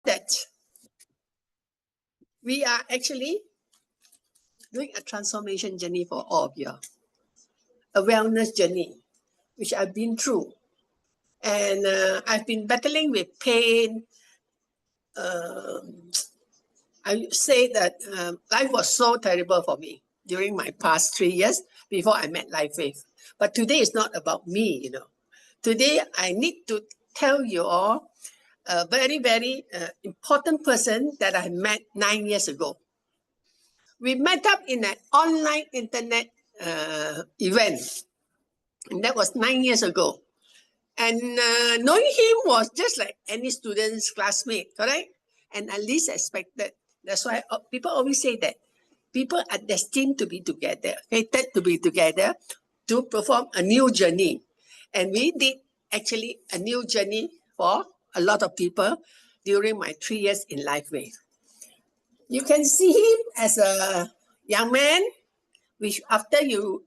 that we are actually doing a transformation journey for all of you, a wellness journey, which I've been through. And I've been battling with pain. I say that life was so terrible for me during my past 3 years before I met LifeWave. But today is not about me, you know. Today, I need to tell you all a very, very important person that I met 9 years ago. We met up in an online internet event. And that was 9 years ago. And knowing him was just like any student's classmate, correct? And at least expected. That's why people always say that people are destined to be together, fated to be together to perform a new journey. And we did actually a new journey for a lot of people during my 3 years in LifeWave. You can see him as a young man, which after you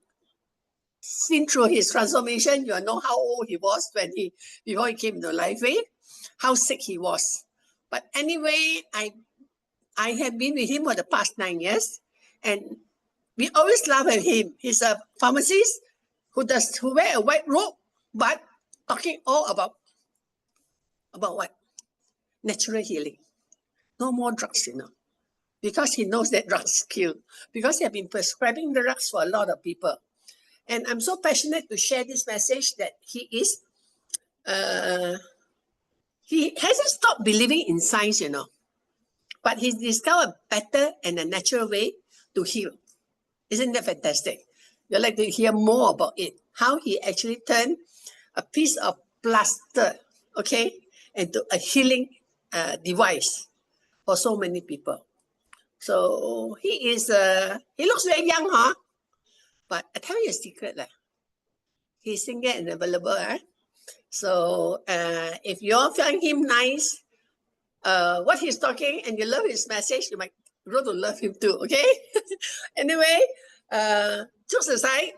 seen through his transformation, you know how old he was before he came to LifeWave, how sick he was. But anyway, I have been with him for the past 9 years, and we always laugh at him. He's a pharmacist who wear a white robe, but talking all about what? Natural healing. No more drugs, you know, because he knows that drugs kill. Because he has been prescribing the drugs for a lot of people. And I'm so passionate to share this message that he hasn't stopped believing in science, you know, but he's discovered a better and a natural way to heal. Isn't that fantastic? You'd like to hear more about it, how he actually turned a piece of plaster, okay, into a healing device for so many people. So he looks very young, huh? But I tell you a secret, he's single and available. So if you all find him nice, what he's talking, and you love his message, you might grow to love him too, okay? Anyway, jokes aside,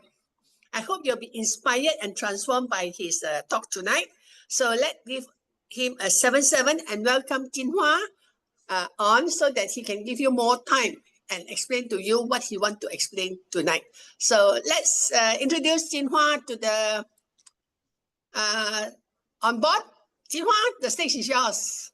I hope you'll be inspired and transformed by his talk tonight. So let's give him a 7-7 and welcome Chin Hua on so that he can give you more time and explain to you what he wants to explain tonight. So let's introduce Chin Hua to the on board. Chin Hua, the stage is yours.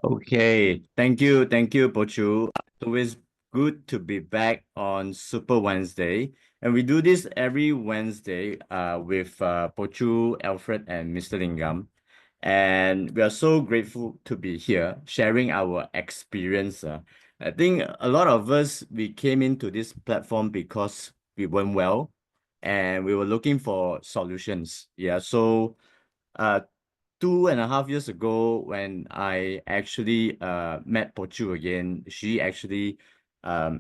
Okay, thank you, Pochu. It's always good to be back on Super Wednesday, and we do this every Wednesday with Pochu, Alfred, and Mr. Lingam, and we are so grateful to be here sharing our experience. I think a lot of us, we came into this platform because we weren't well, and we were looking for solutions. Yeah, so 2.5 years ago, when I actually met Pochu again, she actually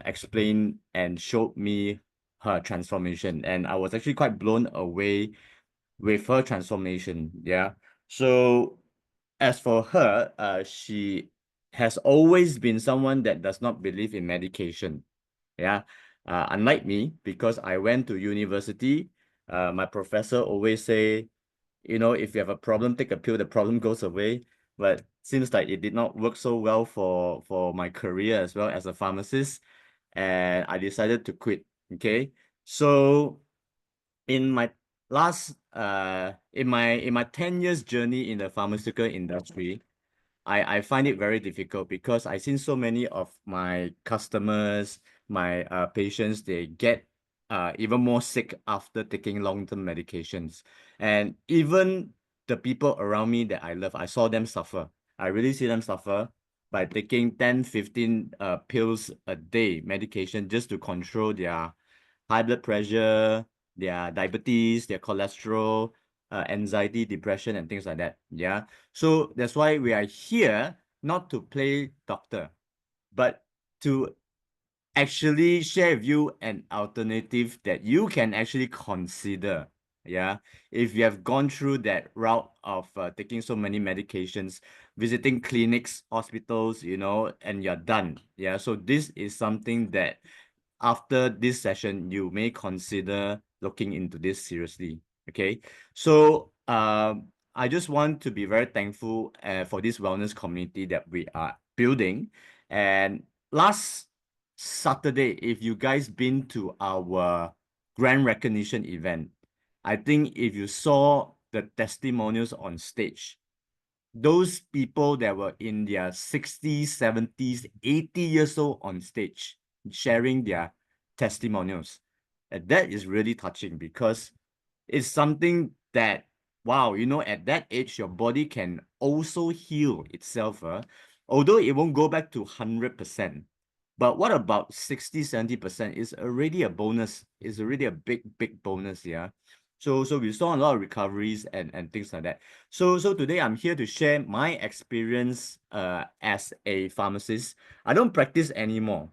explained and showed me her transformation, and I was actually quite blown away with her transformation. Yeah. So as for her, she has always been someone that does not believe in medication. Yeah. Unlike me, because I went to university, my professor always say, you know, if you have a problem, take a pill, the problem goes away. But seems like it did not work so well for my career as well as a pharmacist, and I decided to quit. Okay, so in my last in my 10 years journey in the pharmaceutical industry, I find it very difficult because I've seen so many of my customers, my patients, they get even more sick after taking long-term medications. And even the people around me that I love, I saw them suffer. I really see them suffer by taking 10, 15 pills a day, medication, just to control their high blood pressure, their diabetes, their cholesterol, anxiety, depression, and things like that. Yeah. So that's why we are here, not to play doctor, but to actually share with you an alternative that you can actually consider. Yeah. If you have gone through that route of taking so many medications, visiting clinics, hospitals, you know, and you're done. Yeah. So this is something that after this session, you may consider looking into this seriously. Okay. So I just want to be very thankful for this wellness community that we are building. And last Saturday, if you guys been to our grand recognition event, I think if you saw the testimonials on stage, those people that were in their 60s, 70s, 80 years old on stage sharing their testimonials. And that is really touching because it's something that, wow, you know, at that age, your body can also heal itself. Although it won't go back to 100%. But what about 60, 70% is already a bonus. It's already a big, big bonus, yeah. So we saw a lot of recoveries and things like that. So today I'm here to share my experience as a pharmacist. I don't practice anymore.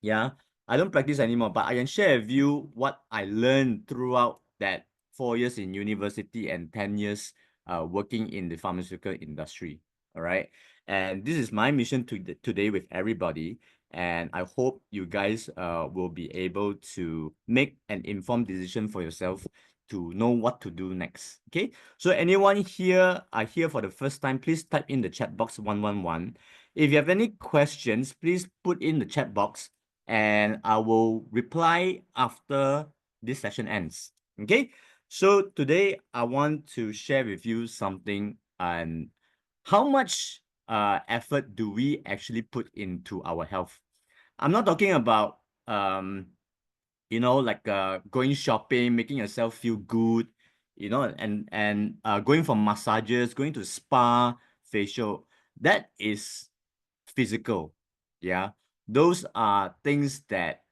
Yeah, I don't practice anymore, but I can share with you what I learned throughout that 4 years in university and 10 years working in the pharmaceutical industry. All right. And this is my mission today with everybody. And I hope you guys will be able to make an informed decision for yourself to know what to do next. Okay. So anyone here are here for the first time, please type in the chat box 111. If you have any questions, please put in the chat box and I will reply after this session ends. Okay. So today I want to share with you something and how much effort do we actually put into our health? I'm not talking about like going shopping, making yourself feel good, and going for massages, going to spa, facial. That is physical. Yeah. Those are things that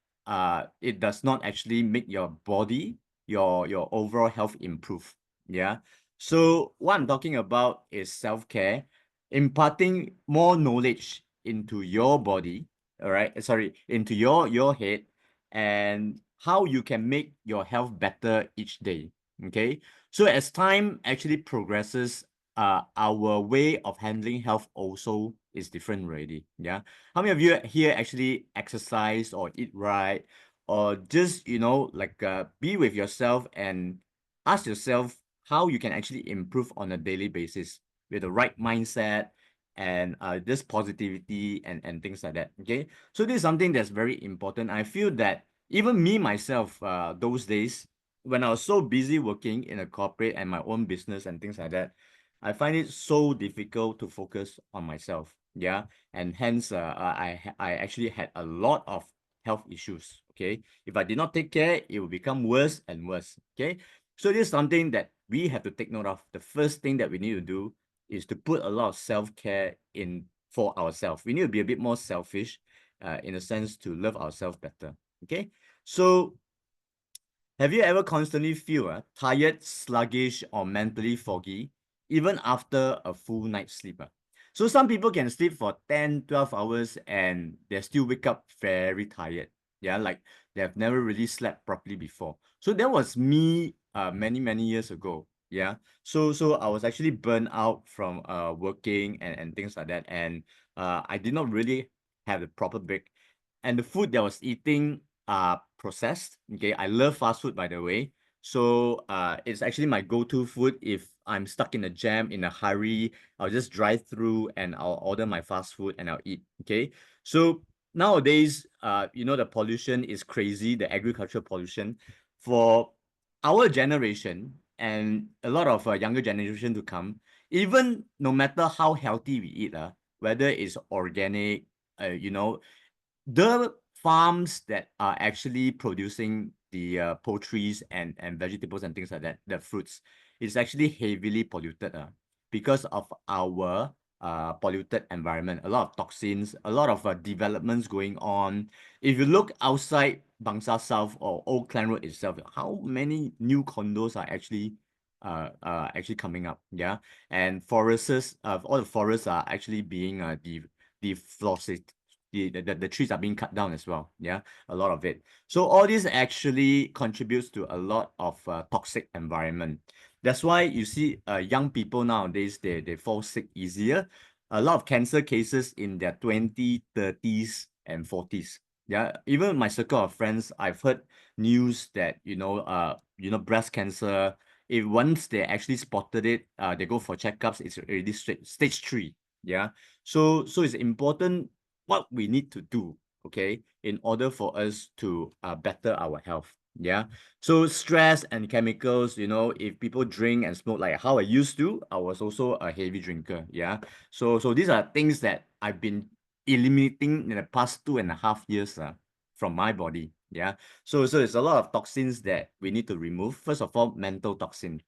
it does not actually make your body, your overall health improve. Yeah. So what I'm talking about is self-care, imparting more knowledge into your body, all right, sorry, into your head, and how you can make your health better each day. Okay. So as time actually progresses, our way of handling health also is different already. Yeah. How many of you here actually exercise or eat right, or just be with yourself and ask yourself how you can actually improve on a daily basis with the right mindset and this positivity and things like that. Okay. So this is something that's very important. I feel that even me myself, those days when I was so busy working in a corporate and my own business and things like that, I find it so difficult to focus on myself. Yeah. And hence, I actually had a lot of health issues. Okay. If I did not take care, it will become worse and worse. Okay. So this is something that we have to take note of. The first thing that we need to do is to put a lot of self-care in for ourselves. We need to be a bit more selfish, in a sense to love ourselves better. Okay. So have you ever constantly feel tired, sluggish, or mentally foggy, even after a full night's sleep? So some people can sleep for 10, 12 hours and they still wake up very tired. Yeah, like they have never really slept properly before. So that was me many, many years ago. Yeah. So I was actually burnt out from working and things like that. And I did not really have the proper break. And the food that I was eating processed. Okay, I love fast food, by the way. So it's actually my go-to food. If I'm stuck in a jam, in a hurry, I'll just drive through and I'll order my fast food and I'll eat. Okay. So nowadays, the pollution is crazy, the agricultural pollution. For our generation and a lot of younger generation to come, even no matter how healthy we eat, whether it's organic, the farms that are actually producing the poultries and vegetables and things like that, the fruits, is actually heavily polluted because of our polluted environment. A lot of toxins, a lot of developments going on. If you look outside Bangsa South or Old Klang Road itself, how many new condos are actually coming up? Yeah, and forests, all the forests are actually being deforested. The trees are being cut down as well. Yeah, a lot of it. So all this actually contributes to a lot of toxic environment. That's why you see young people nowadays, they fall sick easier. A lot of cancer cases in their 20s, 30s, and 40s. Yeah, even my circle of friends, I've heard news that breast cancer if once they actually spotted it, they go for checkups, it's already stage 3. Yeah. So it's important what we need to do, okay, in order for us to better our health. Yeah. So stress and chemicals, you know, if people drink and smoke like how I used to, I was also a heavy drinker. Yeah. So these are things that I've been eliminating in the past 2.5 years from my body. Yeah. So it's a lot of toxins that we need to remove. First of all, mental toxin,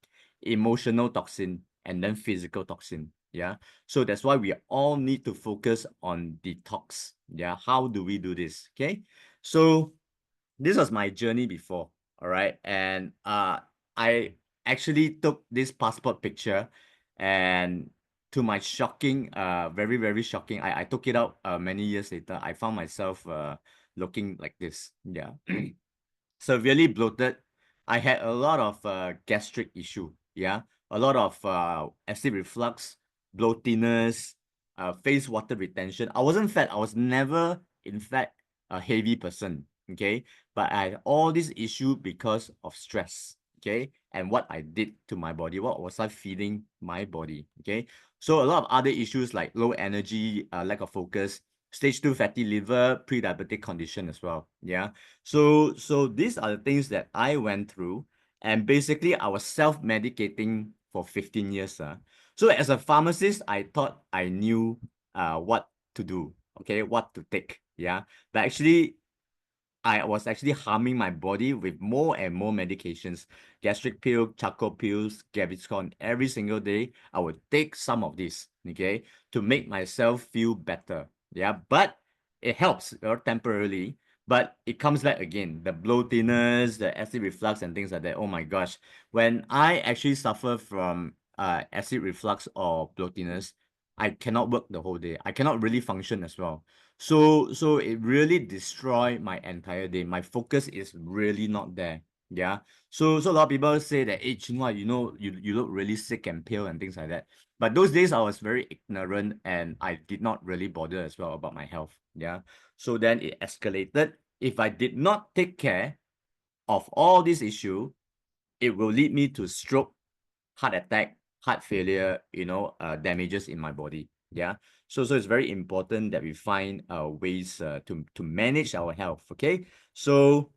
emotional toxin, and then physical toxin. Yeah. So that's why we all need to focus on detox. Yeah. How do we do this? Okay. So this was my journey before. All right. And I actually took this passport picture, and to my shocking, very, very shocking, I took it out many years later. I found myself looking like this. Yeah. Severely bloated. I had a lot of gastric issue. Yeah, a lot of acid reflux, bloatiness, face water retention. I wasn't fat. I was never, in fact, a heavy person. Okay, but I had all this issue because of stress. Okay, and what I did to my body. What was I feeding my body? Okay, so a lot of other issues like low energy, lack of focus, stage 2 fatty liver, pre-diabetic condition as well. Yeah. So these are the things that I went through, and basically I was self-medicating for 15 years. So as a pharmacist, I thought I knew what to do, okay, what to take. Yeah. But actually I was actually harming my body with more and more medications, gastric pill, charcoal pills, Gaviscon. Every single day, I would take some of this, okay, to make myself feel better. Yeah, but it helps temporarily, but it comes back again. The bloatiness, the acid reflux, and things like that. Oh my gosh, when I actually suffer from acid reflux or bloatiness, I cannot work the whole day. I cannot really function as well. So it really destroy my entire day. My focus is really not there. Yeah. So a lot of people say that, hey, Chin Hua, you know, you look really sick and pale and things like that. But those days I was very ignorant and I did not really bother as well about my health. Yeah. So then it escalated. If I did not take care of all these issues, it will lead me to stroke, heart attack, heart failure, damages in my body. Yeah. So it's very important that we find ways to manage our health. Okay. So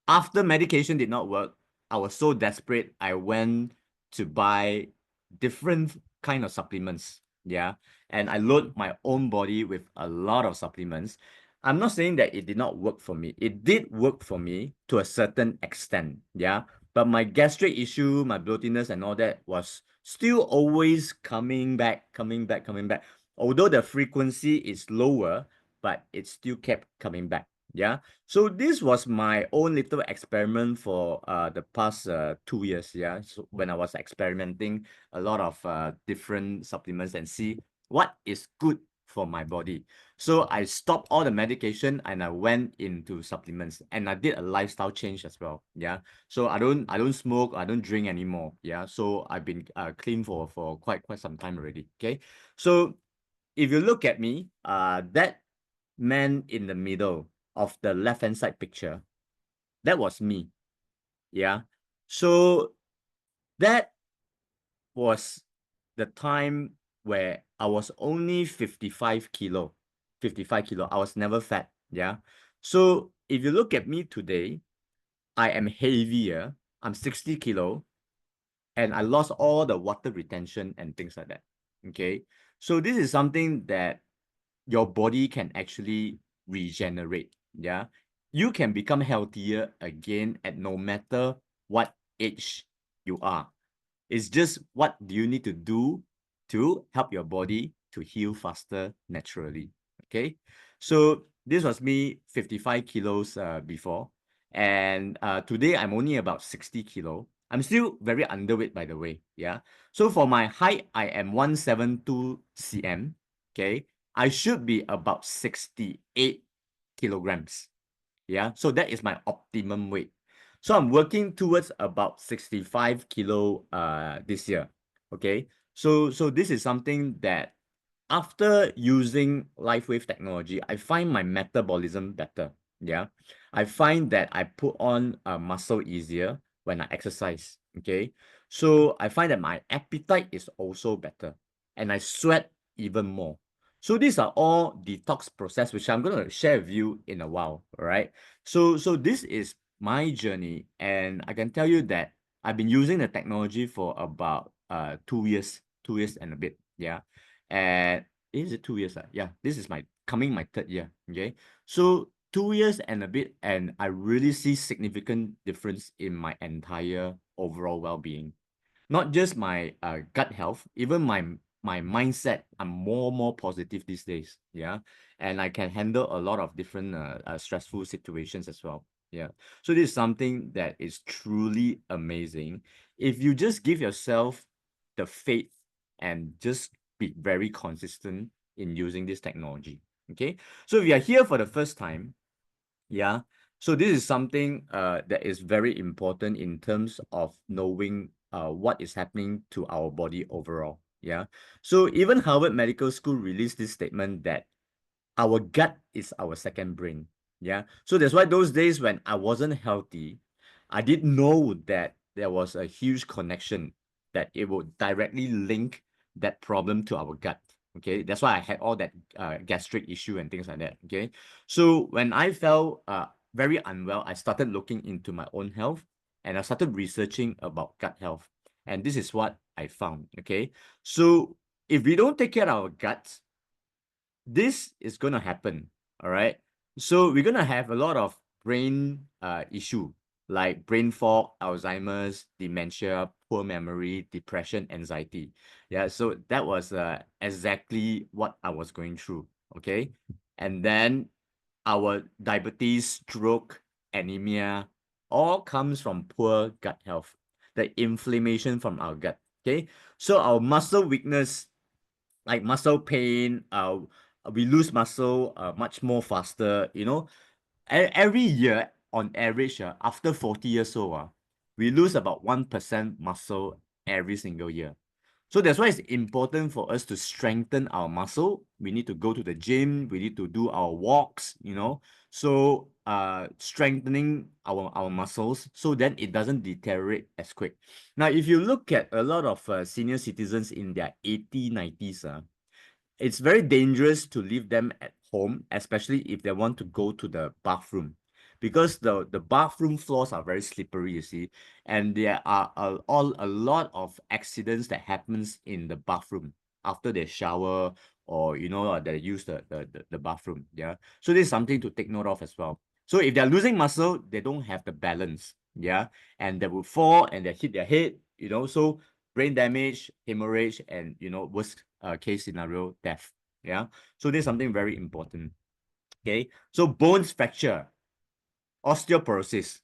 after medication did not work, I was so desperate. I went to buy different kind of supplements. Yeah. And I load my own body with a lot of supplements. I'm not saying that it did not work for me. It did work for me to a certain extent. Yeah. But my gastric issue, my bloatiness and all that was still always coming back, coming back, coming back. Although the frequency is lower, but it still kept coming back. Yeah. So this was my own little experiment for the past 2 years. Yeah. So when I was experimenting a lot of different supplements and see what is good for my body. So I stopped all the medication and I went into supplements, and I did a lifestyle change as well. Yeah. So I don't smoke, I don't drink anymore. Yeah. So I've been clean for quite some time already. Okay. So if you look at me, that man in the middle of the left-hand side picture, that was me. Yeah. So that was the time where I was only 55 kilo. 55 kilo. I was never fat. Yeah. So if you look at me today, I am heavier. I'm 60 kilo, and I lost all the water retention and things like that. Okay. So this is something that your body can actually regenerate. Yeah. You can become healthier again at no matter what age you are. It's just what do you need to do to help your body to heal faster naturally. Okay. So this was me 55 kilos before. And today I'm only about 60 kilo. I'm still very underweight, by the way. Yeah. So for my height, I am 172 cm. Okay. I should be about 68 kilograms. Yeah. So that is my optimum weight. So I'm working towards about 65 kilo this year. Okay. So this is something that after using LifeWave technology, I find my metabolism better. Yeah. I find that I put on muscle easier when I exercise. Okay, so I find that my appetite is also better, and I sweat even more. So these are all detox process, which I'm gonna share with you in a while. All right. So this is my journey, and I can tell you that I've been using the technology for about 2 years and a bit. Yeah, and is it 2 years? Yeah, this is my third year. Okay, so 2 years and a bit, and I really see significant difference in my entire overall well-being. Not just my gut health, even my mindset. I'm more positive these days. Yeah, and I can handle a lot of different stressful situations as well. Yeah, so this is something that is truly amazing. If you just give yourself the faith and just be very consistent in using this technology. Okay, so if you are here for the first time, yeah. So this is something that is very important in terms of knowing what is happening to our body overall. Yeah. So even Harvard Medical School released this statement that our gut is our second brain. Yeah. So that's why those days when I wasn't healthy, I didn't know that there was a huge connection that it would directly link that problem to our gut. Okay. That's why I had all that gastric issue and things like that. Okay. So when I felt very unwell, I started looking into my own health and I started researching about gut health. And this is what I found. Okay. So if we don't take care of our guts, this is going to happen. All right. So we're going to have a lot of brain issue like brain fog, Alzheimer's, dementia, poor memory, depression, anxiety. Yeah. So that was exactly what I was going through. Okay. And then our diabetes, stroke, anemia, all comes from poor gut health, the inflammation from our gut. Okay. So our muscle weakness, like muscle pain, we lose muscle much more faster. Every year on average, after 40 years old, we lose about 1% muscle every single year. So that's why it's important for us to strengthen our muscle. We need to go to the gym. We need to do our walks. So strengthening our muscles so then it doesn't deteriorate as quick. Now, if you look at a lot of senior citizens in their 80s, 90s, it's very dangerous to leave them at home, especially if they want to go to the bathroom, because the bathroom floors are very slippery, you see, and there are a lot of accidents that happens in the bathroom after they shower or they use the bathroom. Yeah, so this is something to take note of as well. So if they're losing muscle, they don't have the balance. Yeah, and they will fall and they hit their head. So brain damage, hemorrhage, and worst case scenario, death. Yeah. So this is something very important. Okay. So bones fracture, osteoporosis,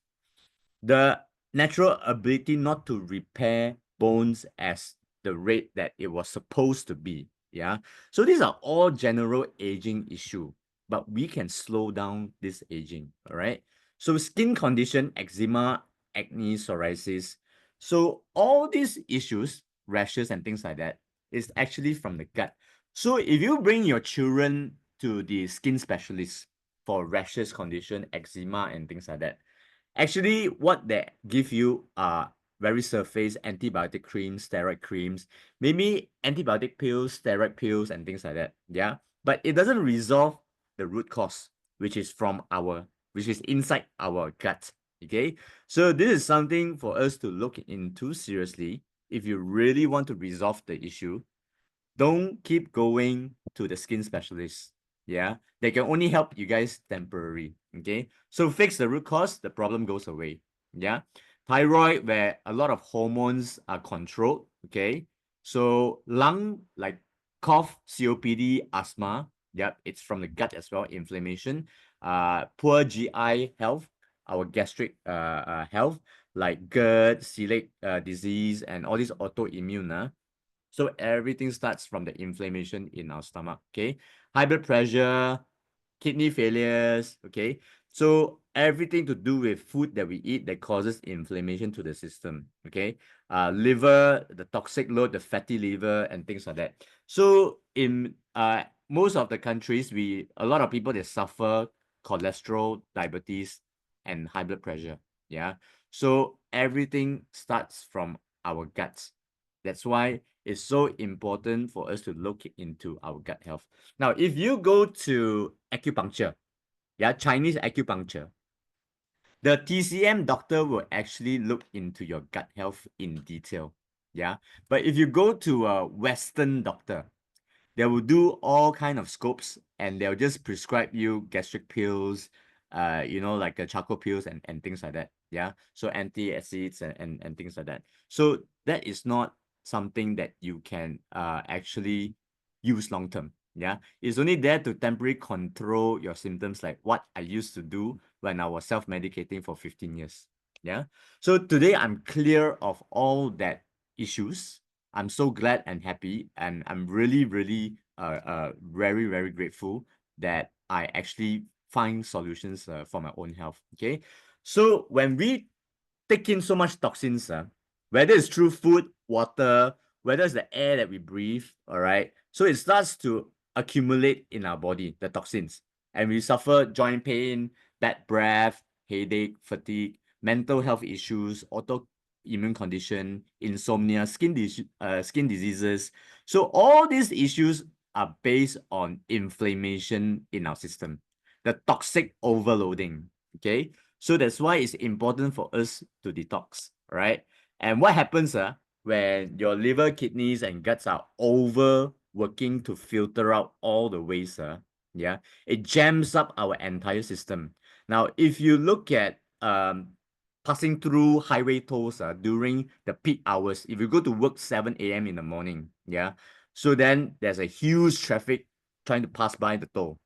the natural ability not to repair bones as the rate that it was supposed to be. Yeah. So these are all general aging issue, but we can slow down this aging. All right. So skin condition, eczema, acne, psoriasis. So all these issues, rashes and things like that, is actually from the gut. So if you bring your children to the skin specialist for rashes condition, eczema and things like that, actually, what they give you are very surface antibiotic creams, steroid creams, maybe antibiotic pills, steroid pills, and things like that. Yeah. But it doesn't resolve the root cause, which is inside our gut. Okay. So this is something for us to look into seriously. If you really want to resolve the issue, don't keep going to the skin specialist. Yeah, they can only help you guys temporary. Okay, so fix the root cause, the problem goes away. Yeah, thyroid, where a lot of hormones are controlled. Okay, so lung, like cough, COPD, asthma. Yep, it's from the gut as well, inflammation. Poor GI health, our gastric health, like GERD, celiac disease, and all these autoimmune. So everything starts from the inflammation in our stomach. Okay, high blood pressure, kidney failures. Okay, so everything to do with food that we eat that causes inflammation to the system. Okay, liver, the toxic load, the fatty liver, and things like that. So in most of the countries, a lot of people, they suffer cholesterol, diabetes, and high blood pressure. Yeah. So everything starts from our guts. That's why it's so important for us to look into our gut health. Now, if you go to acupuncture, yeah, Chinese acupuncture, the TCM doctor will actually look into your gut health in detail. Yeah. But if you go to a Western doctor, they will do all kind of scopes and they'll just prescribe you gastric pills, like charcoal pills and things like that. Yeah. So antacids and things like that. So that is not something that you can actually use long term. Yeah. It's only there to temporarily control your symptoms, like what I used to do when I was self-medicating for 15 years. Yeah. So today I'm clear of all that issues. I'm so glad and happy, and I'm really, really, very, very grateful that I actually find solutions for my own health. Okay, so when we take in so much toxins, whether it's through food, water, whether it's the air that we breathe, all right, so it starts to accumulate in our body, the toxins, and we suffer joint pain, bad breath, headache, fatigue, mental health issues, autoimmune condition, insomnia, skin diseases. So all these issues are based on inflammation in our system, the toxic overloading. Okay, so that's why it's important for us to detox, right? And what happens when your liver, kidneys, and guts are overworking to filter out all the waste, yeah, it jams up our entire system. Now, if you look at passing through highway tolls during the peak hours, if you go to work 7 a.m. in the morning, yeah, so then there's a huge traffic trying to pass by the toll.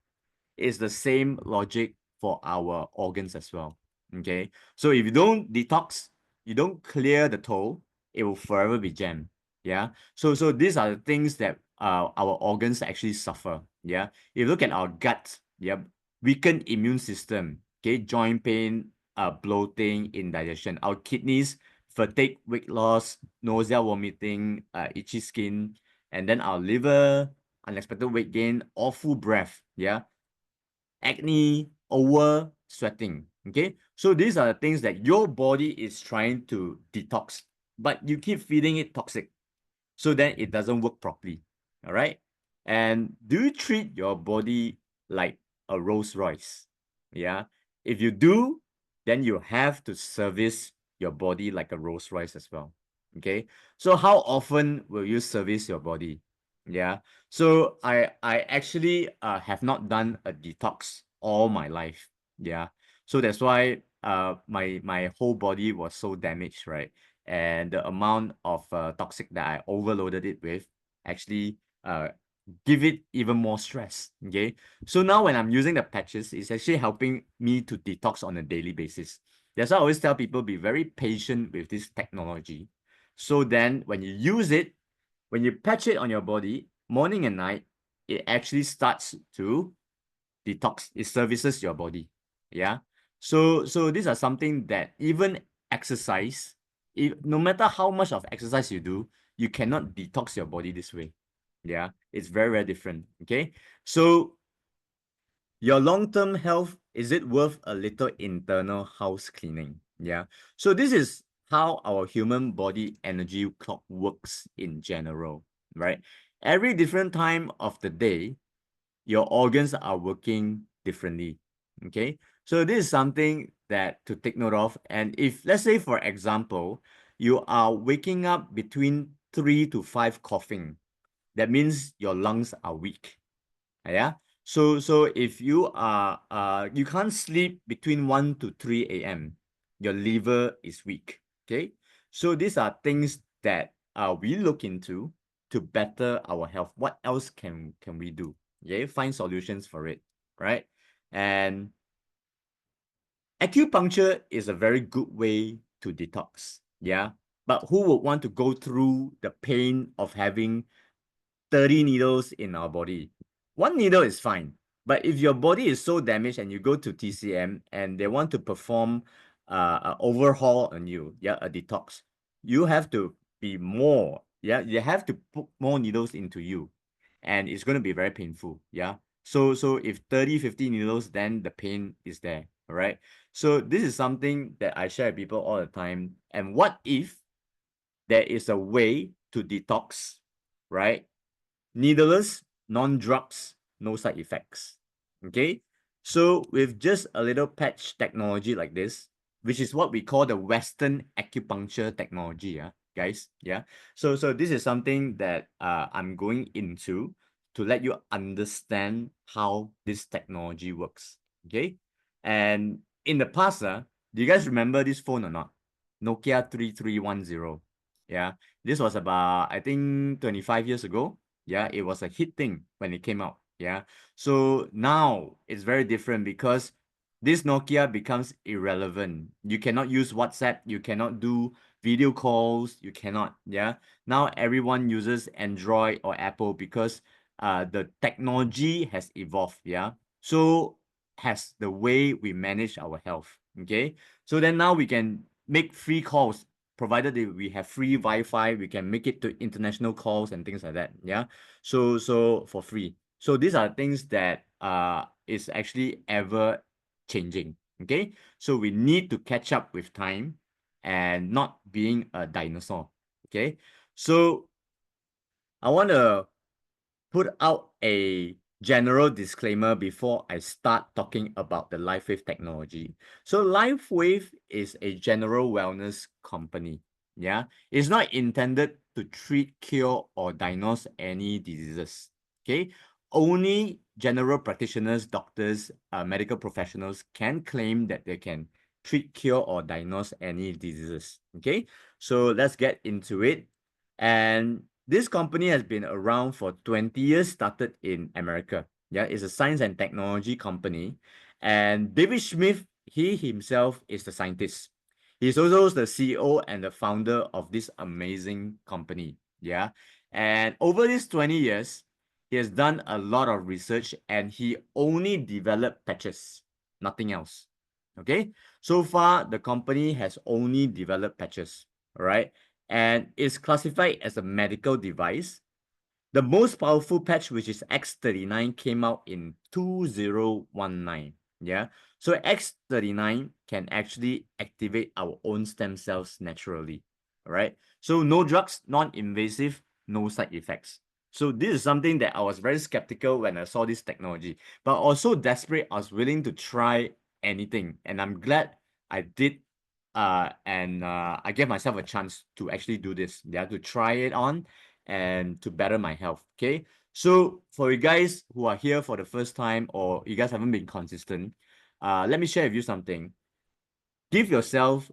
It's the same logic for our organs as well. Okay, so if you don't detox, you don't clear the toll, it will forever be jammed. Yeah. So these are the things that our organs actually suffer. Yeah. If you look at our gut, yeah, weakened immune system, okay, joint pain, bloating, indigestion. Our kidneys, fatigue, weight loss, nausea, vomiting, itchy skin, and then our liver, unexpected weight gain, awful breath. Yeah, acne, over sweating. Okay, so these are the things that your body is trying to detox, but you keep feeding it toxic, so then it doesn't work properly. All right, and do you treat your body like a Rolls Royce? Yeah, if you do, then you have to service your body like a Rolls Royce as well. Okay, so how often will you service your body? Yeah, so I actually have not done a detox all my life. Yeah. So that's why my whole body was so damaged, right? And the amount of toxic that I overloaded it with actually give it even more stress. Okay. So now when I'm using the patches, it's actually helping me to detox on a daily basis. That's why I always tell people, be very patient with this technology. So then when you use it, when you patch it on your body, morning and night, it actually starts to detox. It services your body. Yeah. So these are something that even exercise, no matter how much of exercise you do, you cannot detox your body this way. Yeah. It's very, very different. Okay. So your long-term health, is it worth a little internal house cleaning? Yeah. So this is how our human body energy clock works in general, right? Every different time of the day, your organs are working differently. Okay. So this is something that to take note of. And if, let's say, for example, you are waking up between 3 to 5 coughing, that means your lungs are weak. Yeah. So if you are you can't sleep between 1 to 3 a.m., your liver is weak. Okay. So these are things that we look into to better our health. What else can we do? Okay, find solutions for it, right? And acupuncture is a very good way to detox. Yeah. But who would want to go through the pain of having 30 needles in our body? One needle is fine. But if your body is so damaged and you go to TCM and they want to perform an overhaul on you, yeah, a detox, you have to be more, yeah, you have to put more needles into you. And it's going to be very painful, yeah. So if 30, 50 needles, then the pain is there, All right. So this is something that I share with people all the time. And what if there is a way to detox, right? Needleless, non-drugs, no side effects. Okay. So with just a little patch technology like this, which is what we call the Western acupuncture technology, guys. Yeah. So this is something that I'm going into to let you understand how this technology works. Okay. And in the past, do you guys remember this phone or not? Nokia 3310. Yeah. This was about, I think, 25 years ago. Yeah, it was a hit thing when it came out. Yeah. So now it's very different because this Nokia becomes irrelevant. You cannot use WhatsApp, you cannot do video calls, you cannot. Yeah. Now everyone uses Android or Apple because the technology has evolved. Yeah. So has the way we manage our health. Okay. So then now we can make free calls provided that we have free Wi-Fi, we can make it to international calls and things like that. Yeah. So for free. So these are things that is actually ever changing. Okay. So we need to catch up with time and not being a dinosaur. Okay. So I want to put out a general disclaimer before I start talking about the LifeWave technology. So LifeWave is a general wellness company. Yeah, it's not intended to treat, cure, or diagnose any diseases. Okay, only general practitioners, doctors, medical professionals can claim that they can treat, cure, or diagnose any diseases. Okay, so let's get into it. And this company has been around for 20 years, started in America. Yeah, it's a science and technology company. And David Smith, he himself is the scientist. He's also the CEO and the founder of this amazing company. Yeah. And over these 20 years, he has done a lot of research and he only developed patches, nothing else. Okay. So far, the company has only developed patches. All right. And is classified as a medical device. The most powerful patch, which is X39, came out in 2019. Yeah. So X39 can actually activate our own stem cells naturally. All right. So no drugs, non-invasive, no side effects. So this is something that I was very skeptical when I saw this technology, but also desperate. I was willing to try anything, and I'm glad I did. And I gave myself a chance to actually do this. Yeah, to try it on and to better my health. Okay. So for you guys who are here for the first time or you guys haven't been consistent, let me share with you something. Give yourself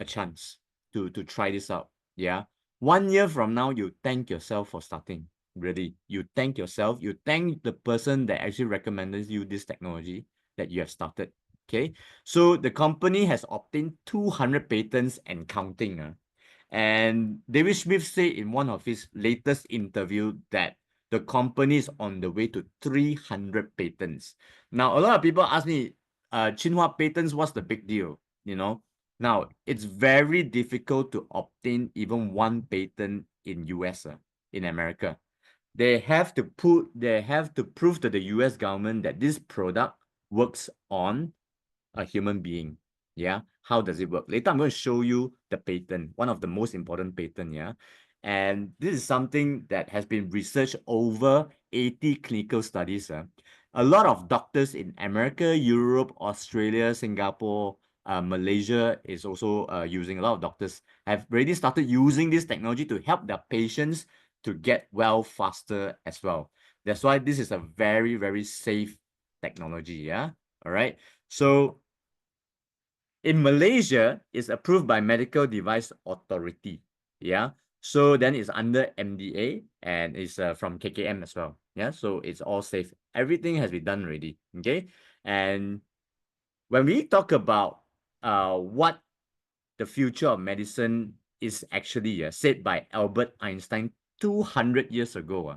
a chance to try this out. Yeah. 1 year from now, you thank yourself for starting. Really. You thank yourself. You thank the person that actually recommended you this technology that you have started. Okay. So the company has obtained 200 patents and counting. And David Smith said in one of his latest interview that the company is on the way to 300 patents. Now, a lot of people ask me, Chin Hua, patents, what's the big deal? You know, now it's very difficult to obtain even one patent in US, in America. They have to prove to the US government that this product works on a human being. Yeah. How does it work? Later, I'm going to show you the patent, one of the most important patent. Yeah. And this is something that has been researched over 80 clinical studies. A lot of doctors in America, Europe, Australia, Singapore, Malaysia is also using. A lot of doctors have already started using this technology to help their patients to get well faster as well. That's why this is a very, very safe technology. Yeah. All right. So in Malaysia, it's approved by Medical Device Authority. Yeah. So then it's under MDA and it's from KKM as well. Yeah. So it's all safe. Everything has been done already. Okay. And when we talk about what the future of medicine is actually said by Albert Einstein 200 years ago.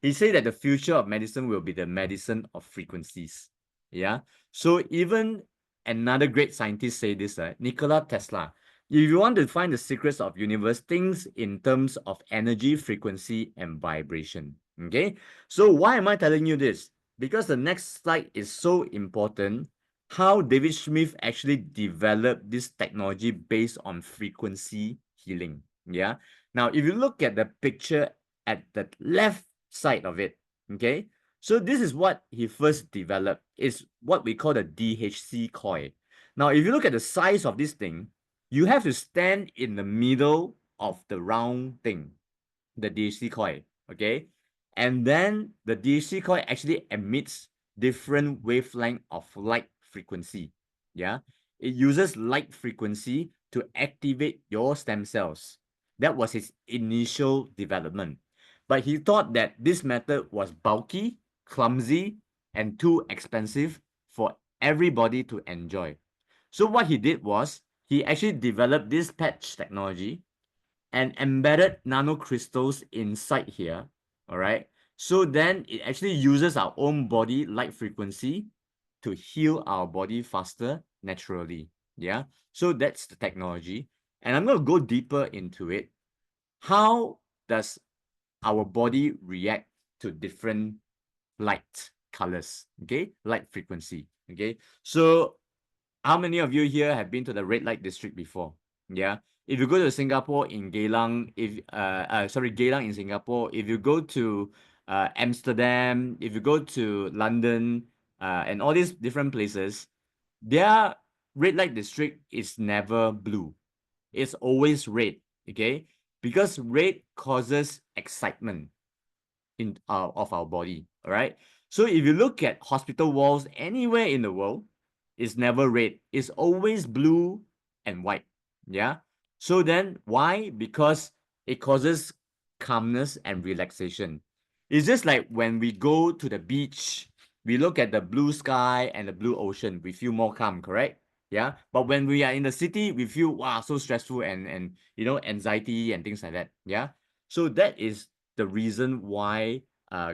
He said that the future of medicine will be the medicine of frequencies. Yeah. So even another great scientist say this, Nikola Tesla. If you want to find the secrets of universe, things in terms of energy, frequency, and vibration. Okay. So why am I telling you this? Because the next slide is so important how David Smith actually developed this technology based on frequency healing. Yeah. Now, if you look at the picture at the left side of it, okay, so this is what he first developed, is what we call the DHC coil. Now, if you look at the size of this thing, you have to stand in the middle of the round thing, the DHC coil, okay? And then the DHC coil actually emits different wavelength of light frequency. Yeah, it uses light frequency to activate your stem cells. That was his initial development. But he thought that this method was bulky, clumsy, and too expensive for everybody to enjoy. So what he did was he actually developed this patch technology and embedded nanocrystals inside here, all right? So then it actually uses our own body light frequency to heal our body faster naturally, yeah? So that's the technology. And I'm going to go deeper into it. How does our body react to different light colors, okay? Light frequency, okay? So how many of you here have been to the red light district before? Yeah. If you go to Singapore in Geylang, Geylang in Singapore, if you go to Amsterdam, if you go to London, and all these different places, their red light district is never blue. It's always red, okay? Because red causes excitement of our body, all right? So if you look at hospital walls anywhere in the world, it's never red. It's always blue and white, yeah? So then why? Because it causes calmness and relaxation. It's just like when we go to the beach, we look at the blue sky and the blue ocean, we feel more calm, correct? Yeah. But when we are in the city, we feel wow, so stressful and anxiety and things like that. Yeah. So that is the reason why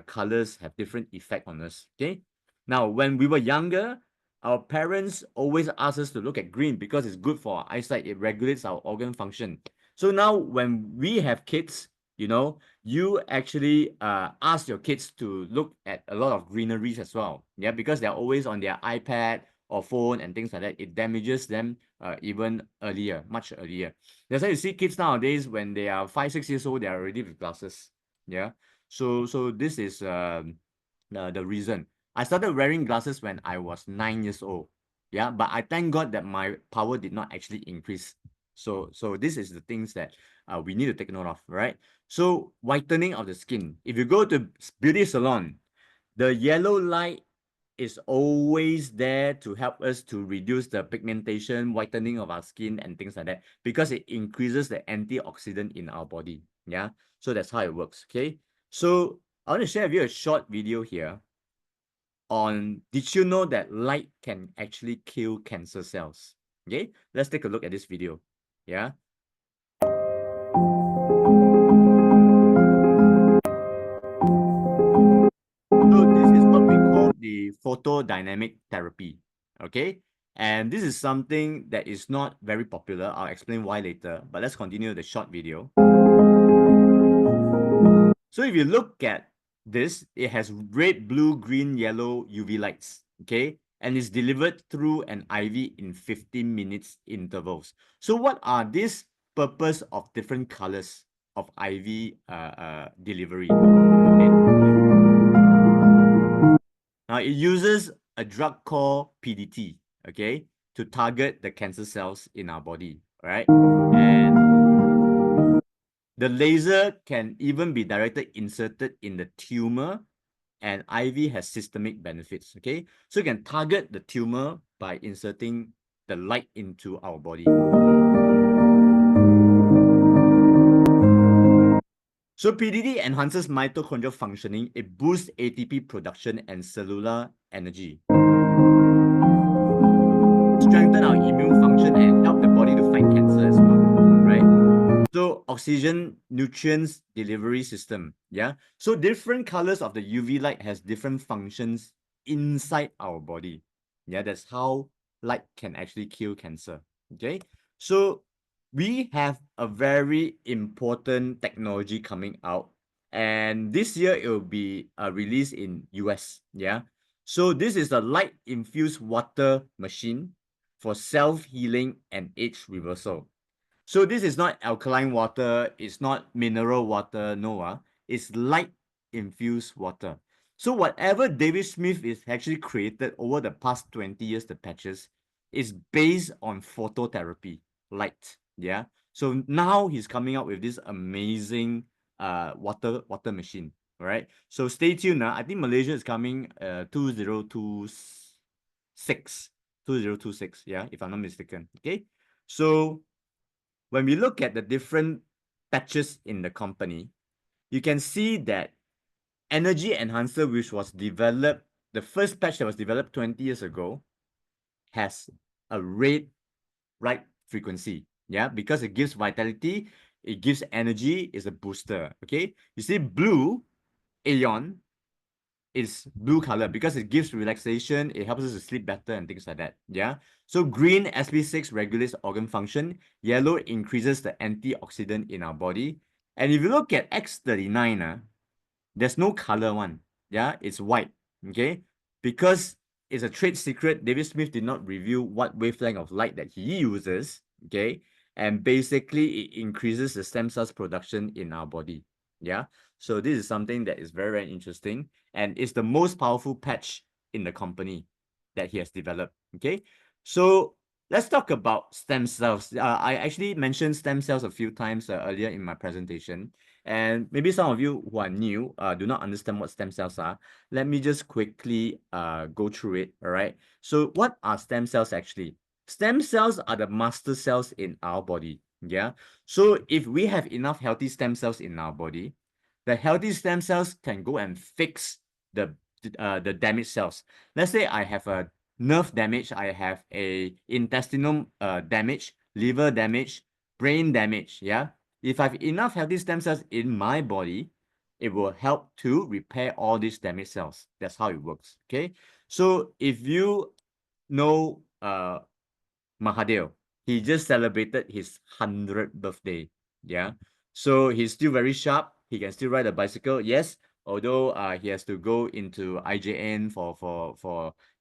colors have different effect on us. Okay. Now, when we were younger, our parents always ask us to look at green because it's good for our eyesight. It regulates our organ function. So now when we have kids, you actually ask your kids to look at a lot of greeneries as well. Yeah, because they're always on their iPad or phone and things like that. It damages them even earlier, much earlier. That's why you see kids nowadays when they are 5, 6 years old, they are already with glasses. Yeah. So this is the reason. I started wearing glasses when I was 9 years old. Yeah, but I thank God that my power did not actually increase. So this is the things that we need to take note of, right? So whitening of the skin. If you go to beauty salon, the yellow light is always there to help us to reduce the pigmentation, whitening of our skin and things like that, because it increases the antioxidant in our body. Yeah, so that's how it works. Okay, so I want to share with you a short video here on, did you know that light can actually kill cancer cells? Okay, let's take a look at this video. Yeah. So this is what we call the photodynamic therapy. Okay, and this is something that is not very popular. I'll explain why later, but let's continue the short video. So if you look at this, it has red, blue, green, yellow UV lights, okay? And it's delivered through an IV in 15 minutes intervals. So what are these purpose of different colors of IV delivery? Okay. Now it uses a drug called PDT, okay, to target the cancer cells in our body, right? And the laser can even be inserted in the tumor, and IV has systemic benefits, okay? So you can target the tumor by inserting the light into our body. So PDT enhances mitochondrial functioning. It boosts ATP production and cellular energy. Strengthen our immune function and help the body to fight cancer as well, right? So oxygen nutrients delivery system, yeah? So different colors of the UV light has different functions inside our body. Yeah, that's how light can actually kill cancer, okay? So we have a very important technology coming out, and this year it will be released in US, yeah? So this is a light-infused water machine for self-healing and age reversal. So this is not alkaline water, it's not mineral water, no, it's light-infused water. So whatever David Smith is actually created over the past 20 years, the patches, is based on phototherapy, light, yeah? So now he's coming out with this amazing water machine, all right? So stay tuned. I think Malaysia is coming 2026, yeah, if I'm not mistaken, okay? So when we look at the different patches in the company, you can see that Energy Enhancer, which was developed, the first patch that was developed 20 years ago, has a red light frequency, yeah, because it gives vitality, it gives energy, it's a booster, okay? You see blue Aeon is blue color because it gives relaxation, it helps us to sleep better and things like that, yeah? So green SP6 regulates organ function, yellow increases the antioxidant in our body. And if you look at X39, there's no color one, yeah? It's white, okay? Because it's a trade secret, David Smith did not reveal what wavelength of light that he uses, okay? And basically, it increases the stem cells production in our body, yeah? So this is something that is very, very interesting, and it's the most powerful patch in the company that he has developed, okay? So let's talk about stem cells. I actually mentioned stem cells a few times earlier in my presentation, and maybe some of you who are new do not understand what stem cells are. Let me just quickly go through it, all right? So what are stem cells actually? Stem cells are the master cells in our body, yeah? So if we have enough healthy stem cells in our body, the healthy stem cells can go and fix the damaged cells. Let's say I have a nerve damage, I have a intestinal damage, liver damage, brain damage, yeah? If I have enough healthy stem cells in my body, it will help to repair all these damaged cells. That's how it works, okay? So if you know Mahathir, he just celebrated his 100th birthday, yeah? So he's still very sharp. He can still ride a bicycle, yes, although he has to go into IJN for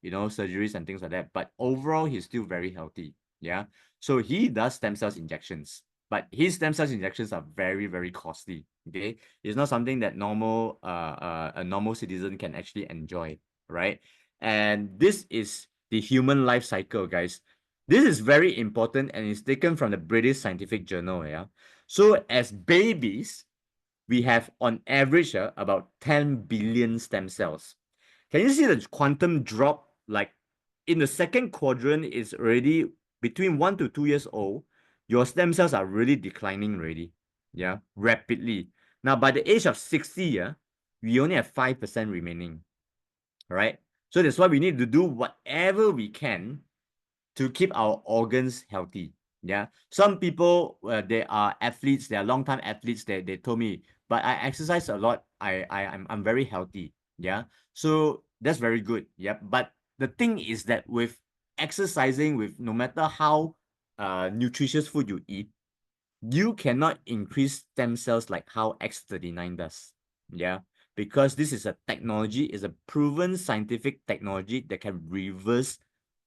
surgeries and things like that. But overall, he's still very healthy, yeah? So he does stem cells injections, but his stem cells injections are very, very costly, okay? It's not something that a normal citizen can actually enjoy, right? And this is the human life cycle, guys. This is very important and it's taken from the British Scientific Journal, yeah? So as babies, we have on average about 10 billion stem cells. Can you see the quantum drop? Like in the second quadrant is already between 1 to 2 years old, your stem cells are really declining already, yeah, rapidly. Now by the age of 60, yeah, we only have 5% remaining, right? So that's why we need to do whatever we can to keep our organs healthy. Yeah. Some people, they are athletes, they are long-time athletes, they told me, but I exercise a lot. I'm very healthy. Yeah. So that's very good. Yeah. But the thing is that with exercising, with no matter how nutritious food you eat, you cannot increase stem cells like how X39 does. Yeah. Because this is a technology, is a proven scientific technology that can reverse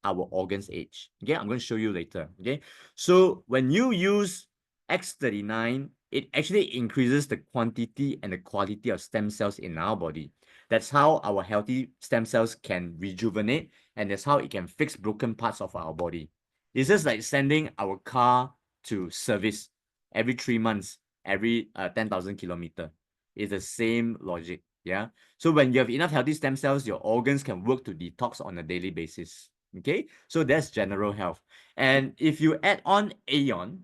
our organs age. Okay, I'm going to show you later. Okay, so when you use X39, it actually increases the quantity and the quality of stem cells in our body. That's how our healthy stem cells can rejuvenate, and that's how it can fix broken parts of our body. It's just like sending our car to service every 3 months, every 10,000 kilometer. It's the same logic. Yeah. So when you have enough healthy stem cells, your organs can work to detox on a daily basis. Okay, so that's general health. And if you add on Aeon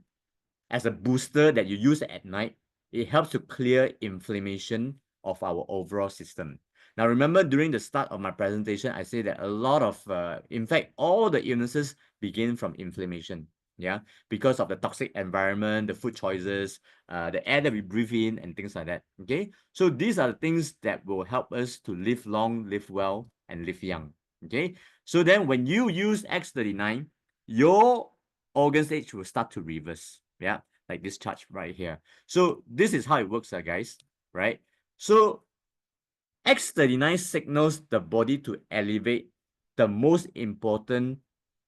as a booster that you use at night, it helps to clear inflammation of our overall system. Now, remember during the start of my presentation, I say that a lot of, in fact, all the illnesses begin from inflammation. Yeah, because of the toxic environment, the food choices, the air that we breathe in, and things like that. Okay, so these are the things that will help us to live long, live well, and live young. Okay, so then when you use X39, your organ stage will start to reverse. Yeah, like this chart right here. So this is how it works, guys, right? So X39 signals the body to elevate the most important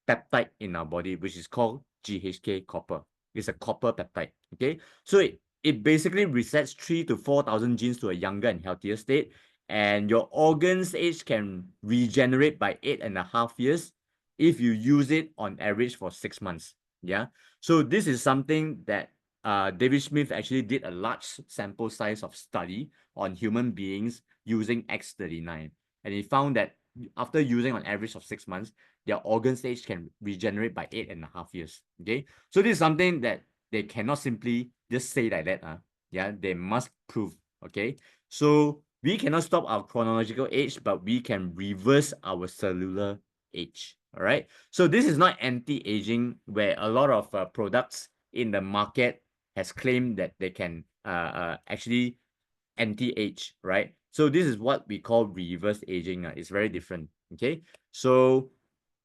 peptide in our body, which is called GHK copper. It's a copper peptide. Okay, so it basically resets 3,000 to 4,000 genes to a younger and healthier state, and your organs age can regenerate by 8.5 years if you use it on average for 6 months. Yeah, so this is something that David Smith actually did a large sample size of study on human beings using X39, and he found that after using on average of 6 months, their organ stage can regenerate by 8.5 years. Okay, so this is something that they cannot simply just say like that. Yeah, they must prove. Okay, so we cannot stop our chronological age, but we can reverse our cellular age. All right, so this is not anti-aging, where a lot of products in the market has claimed that they can actually anti-age, right? So this is what we call reverse aging. It's very different. Okay, so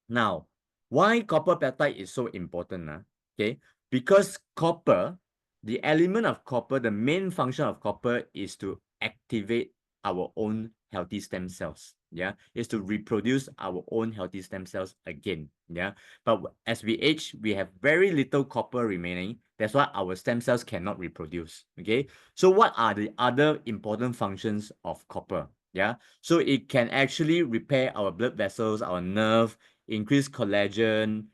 now why copper peptide is so important? Okay, because copper, the element of copper, the main function of copper is to activate our own healthy stem cells. Yeah, is to reproduce our own healthy stem cells again. Yeah, but as we age, we have very little copper remaining. That's why our stem cells cannot reproduce. Okay, so what are the other important functions of copper? Yeah, so it can actually repair our blood vessels, our nerve, increase collagen.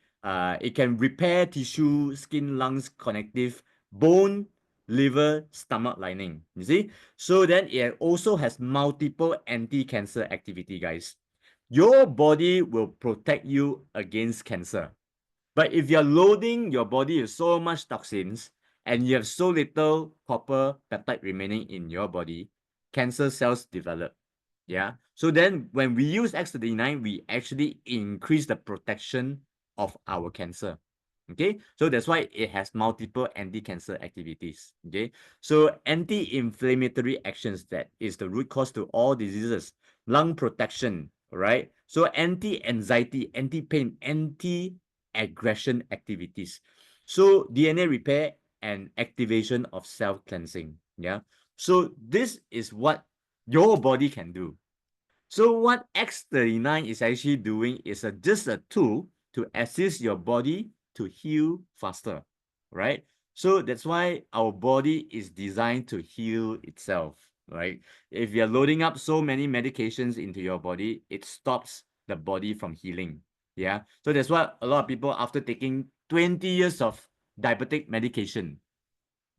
It can repair tissue, skin, lungs, connective, bone, liver, stomach lining. You see? So then it also has multiple anti-cancer activity, guys. Your body will protect you against cancer. But if you're loading your body with so much toxins and you have so little copper peptide remaining in your body, cancer cells develop. Yeah. So then when we use X39, we actually increase the protection of our cancer. Okay. So that's why it has multiple anti-cancer activities. Okay. So anti-inflammatory actions, that is the root cause to all diseases. Lung protection, right? So anti-anxiety, anti-pain, anti-aggression activities. So DNA repair and activation of cell cleansing. Yeah. So this is what your body can do. So what X39 is actually doing is just a tool to assist your body to heal faster, right? So that's why our body is designed to heal itself, right? If you're loading up so many medications into your body, it stops the body from healing. Yeah. So that's why a lot of people, after taking 20 years of diabetic medication,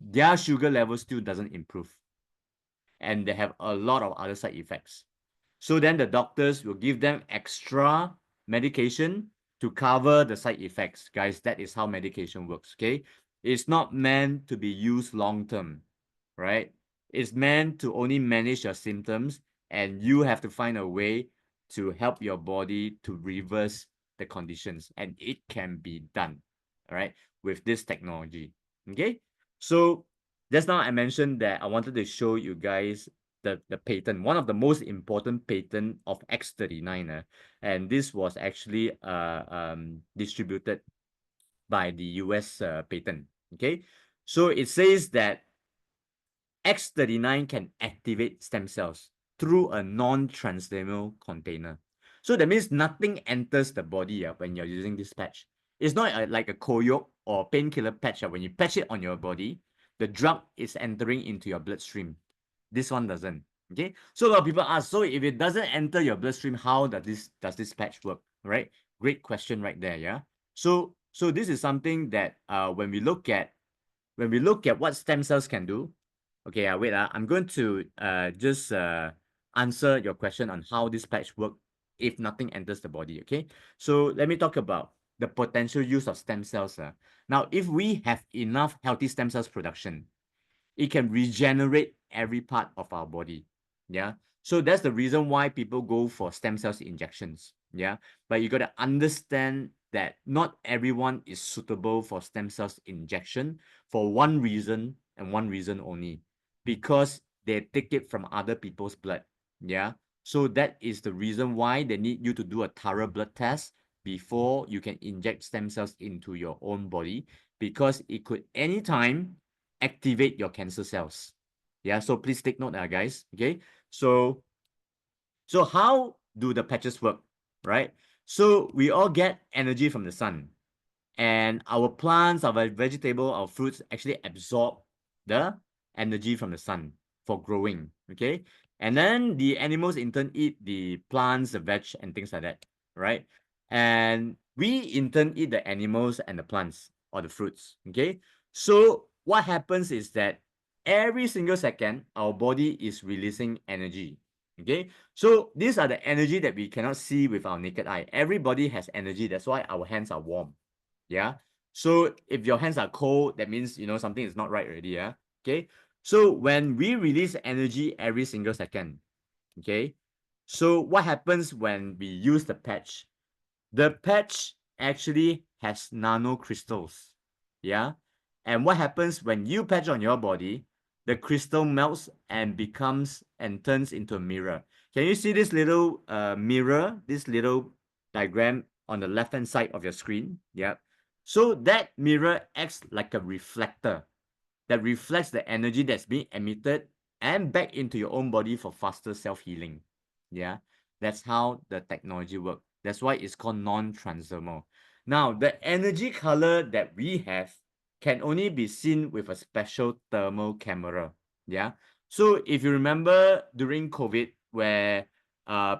their sugar level still doesn't improve. And they have a lot of other side effects. So then the doctors will give them extra medication to cover the side effects. Guys, that is how medication works, okay? It's not meant to be used long term, right? It's meant to only manage your symptoms, and you have to find a way to help your body to reverse the conditions, and it can be done, all right, with this technology, okay? So just now I mentioned that I wanted to show you guys the patent, one of the most important patent of X39, and this was actually distributed by the US patent. Okay, so it says that X39 can activate stem cells through a non-transdermal container. So that means nothing enters the body when you're using this patch. It's not like a koyok or painkiller patch. When you patch it on your body, the drug is entering into your bloodstream. This one doesn't. Okay, so a lot of people ask, so if it doesn't enter your bloodstream, how does this patch work? Right? Great question right there. Yeah. So this is something that when we look at what stem cells can do. Okay, wait. I'm going to just answer your question on how this patch work if nothing enters the body. Okay, so let me talk about the potential use of stem cells. Now, if we have enough healthy stem cells production, it can regenerate every part of our body. Yeah. So that's the reason why people go for stem cells injections. Yeah. But you got to understand that not everyone is suitable for stem cells injection for one reason and one reason only, because they take it from other people's blood. Yeah. So that is the reason why they need you to do a thorough blood test before you can inject stem cells into your own body, because it could anytime activate your cancer cells. Yeah, so please take note, guys. Okay, so So how do the patches work, right? So we all get energy from the sun, and our plants, our vegetable, our fruits actually absorb the energy from the sun for growing, okay? And then the animals in turn eat the plants, the veg, and things like that, right? And we in turn eat the animals and the plants or the fruits, okay? So what happens is that every single second, our body is releasing energy, okay? So these are the energy that we cannot see with our naked eye. Everybody has energy. That's why our hands are warm. Yeah. So if your hands are cold, that means something is not right already. Yeah. Okay. So when we release energy every single second, okay. So what happens when we use the patch? The patch actually has nanocrystals. Yeah. And what happens when you patch on your body? The crystal melts and becomes and turns into a mirror. Can you see this little mirror, this little diagram on the left hand side of your screen? Yeah. So that mirror acts like a reflector that reflects the energy that's being emitted and back into your own body for faster self-healing. Yeah, that's how the technology works. That's why it's called non-transdermal. Now, the energy color that we have can only be seen with a special thermal camera. Yeah. So if you remember during COVID, where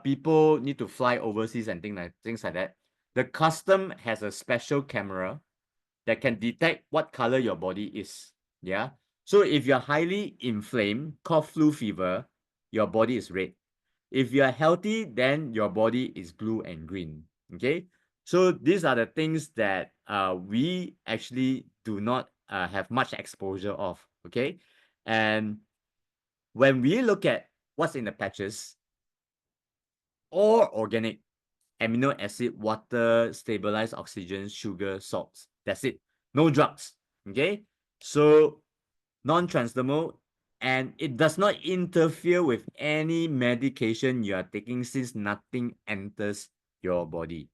people need to fly overseas and things like that, the custom has a special camera that can detect what color your body is. Yeah. So if you're highly inflamed, cough, flu, fever, your body is red. If you're healthy, then your body is blue and green. Okay. So these are the things that we actually do not have much exposure of. Okay. And when we look at what's in the patches, all organic, amino acid, water, stabilized oxygen, sugar, salts. That's it. No drugs. Okay. So non-transdermal, and it does not interfere with any medication you are taking since nothing enters your body.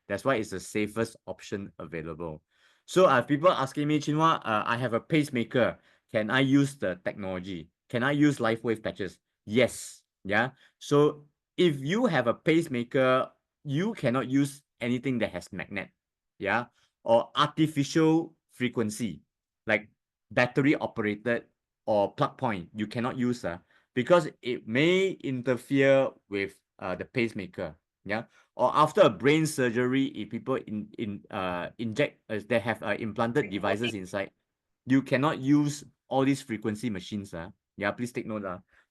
That's why it's the safest option available. So I have people asking me, Chinhua, I have a pacemaker. Can I use the technology? Can I use LifeWave patches? Yes. Yeah. So if you have a pacemaker, you cannot use anything that has magnet. Yeah. Or artificial frequency, like battery operated or plug point. You cannot use because it may interfere with the pacemaker. Yeah. Or after a brain surgery, if people inject, they have implanted devices inside, you cannot use all these frequency machines. Yeah, please take note.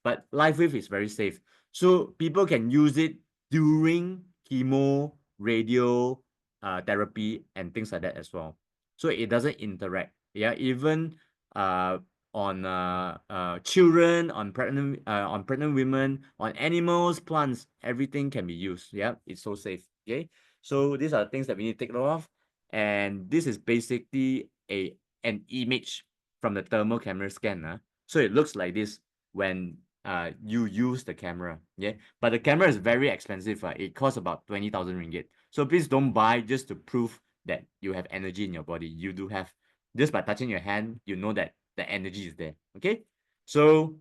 But LifeWave is very safe. So people can use it during chemo, radio, therapy, and things like that as well. So it doesn't interact. Yeah, even uh, on children, on pregnant women, on animals, plants, everything can be used. Yeah, it's so safe. Okay, so these are the things that we need to take note of, and this is basically an image from the thermal camera scan. So it looks like this when you use the camera. Yeah, but the camera is very expensive. It costs about 20,000 ringgit. So please don't buy just to prove that you have energy in your body. You do have. Just by touching your hand, you know that the energy is there. Okay. So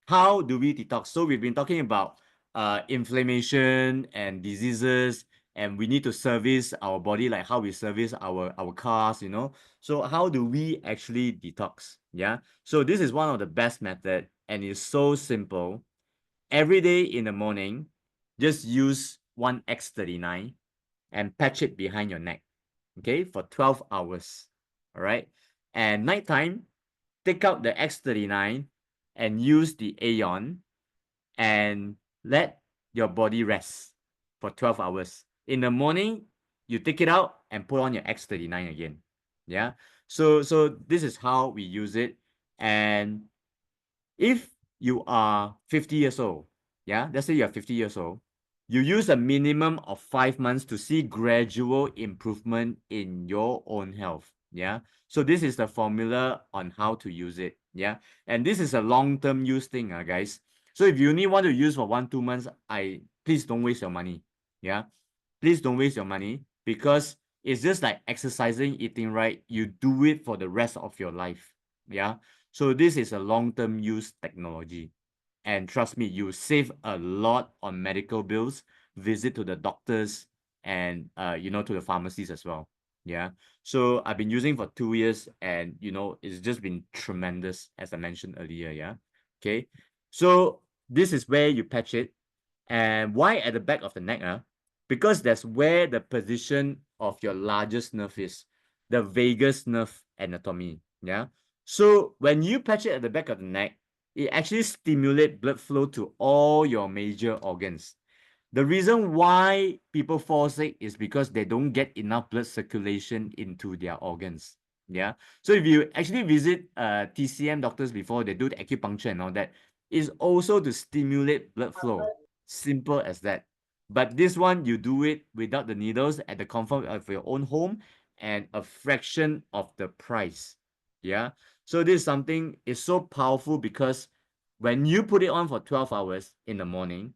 how do we detox? So we've been talking about inflammation and diseases, and we need to service our body like how we service our cars. So how do we actually detox? Yeah. So this is one of the best method, and it's so simple. Every day in the morning, just use one X39 and patch it behind your neck. Okay, for 12 hours. All right. And nighttime, take out the X39 and use the Aeon and let your body rest for 12 hours. In the morning, you take it out and put on your X39 again. Yeah. So this is how we use it. And if you are 50 years old, yeah, let's say you're 50 years old, you use a minimum of 5 months to see gradual improvement in your own health. Yeah. So this is the formula on how to use it. Yeah. And this is a long-term use thing, guys. So if you only want to use for 1-2 months, please don't waste your money. Yeah. Please don't waste your money because it's just like exercising, eating right. You do it for the rest of your life. Yeah. So this is a long-term use technology. And trust me, you save a lot on medical bills, visit to the doctors, and to the pharmacies as well. Yeah. So I've been using for 2 years, and it's just been tremendous, as I mentioned earlier. Yeah. Okay. So this is where you patch it. And why at the back of the neck? Because that's where the position of your largest nerve is, the vagus nerve anatomy. Yeah. So when you patch it at the back of the neck, it actually stimulates blood flow to all your major organs. The reason why people fall sick is because they don't get enough blood circulation into their organs. Yeah. So if you actually visit TCM doctors before, they do the acupuncture and all that, is also to stimulate blood flow. Simple as that. But this one, you do it without the needles at the comfort of your own home and a fraction of the price. Yeah. So this is something is so powerful because when you put it on for 12 hours in the morning,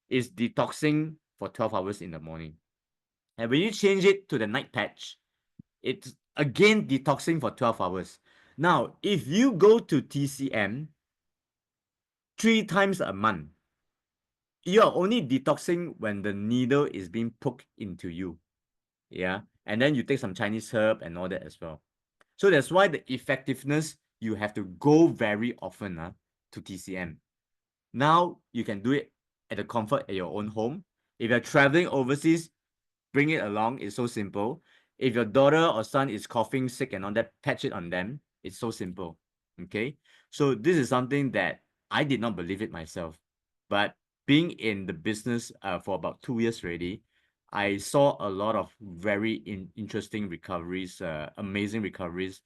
it's detoxing for 12 hours in the morning. And when you change it to the night patch, it's again detoxing for 12 hours. Now, if you go to TCM 3 times a month, you're only detoxing when the needle is being poked into you. Yeah. And then you take some Chinese herb and all that as well. So that's why the effectiveness, you have to go very often to TCM. Now you can do it at the comfort at your own home. If you're traveling overseas, bring it along. It's so simple. If your daughter or son is coughing, sick, and all that, patch it on them. It's so simple. Okay. So this is something that I did not believe it myself. But being in the business for about 2 years already, I saw a lot of very interesting recoveries, amazing recoveries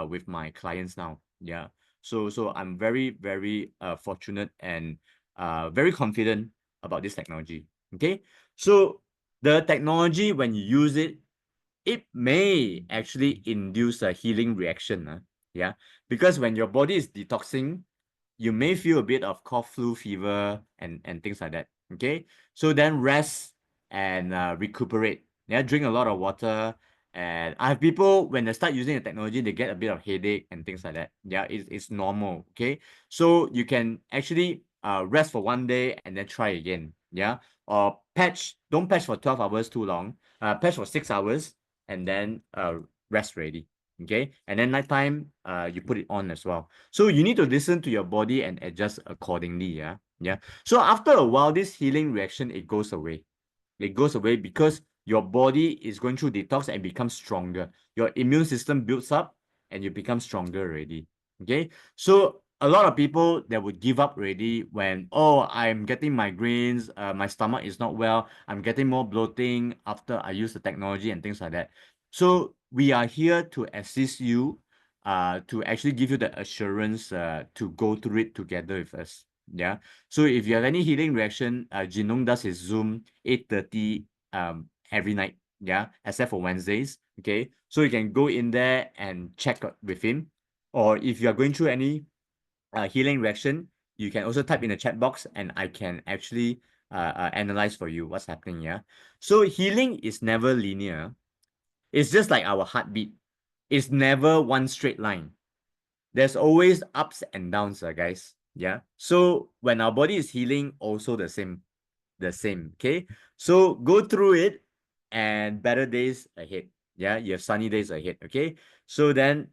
with my clients now. Yeah. So I'm very, very fortunate and very confident about this technology. Okay. So the technology, when you use it, it may actually induce a healing reaction. Yeah. Because when your body is detoxing, you may feel a bit of cough, flu, fever, and things like that. Okay. So then rest and recuperate. Yeah. Drink a lot of water. And I have people, when they start using the technology, they get a bit of headache and things like that. Yeah. It's normal. Okay. So you can actually rest for 1 day and then try again. Yeah. Or don't patch for 12 hours too long. Patch for 6 hours and then rest ready. Okay. And then nighttime, you put it on as well. So you need to listen to your body and adjust accordingly. Yeah. Yeah. So after a while, this healing reaction, it goes away. It goes away because your body is going through detox and becomes stronger. Your immune system builds up and you become stronger already. Okay. So a lot of people that would give up already when, oh, I'm getting migraines, my stomach is not well, I'm getting more bloating after I use the technology and things like that. So we are here to assist you, to actually give you the assurance to go through it together with us. Yeah. So if you have any healing reaction, Jinlong does his Zoom 8:30 every night. Yeah, except for Wednesdays. Okay. So you can go in there and check with him. Or if you are going through any healing reaction, you can also type in the chat box and I can actually analyze for you what's happening. Yeah. So healing is never linear. It's just like our heartbeat. It's never one straight line. There's always ups and downs, guys. Yeah. So when our body is healing, also the same. Okay. So go through it and better days ahead. Yeah. You have sunny days ahead. Okay. So then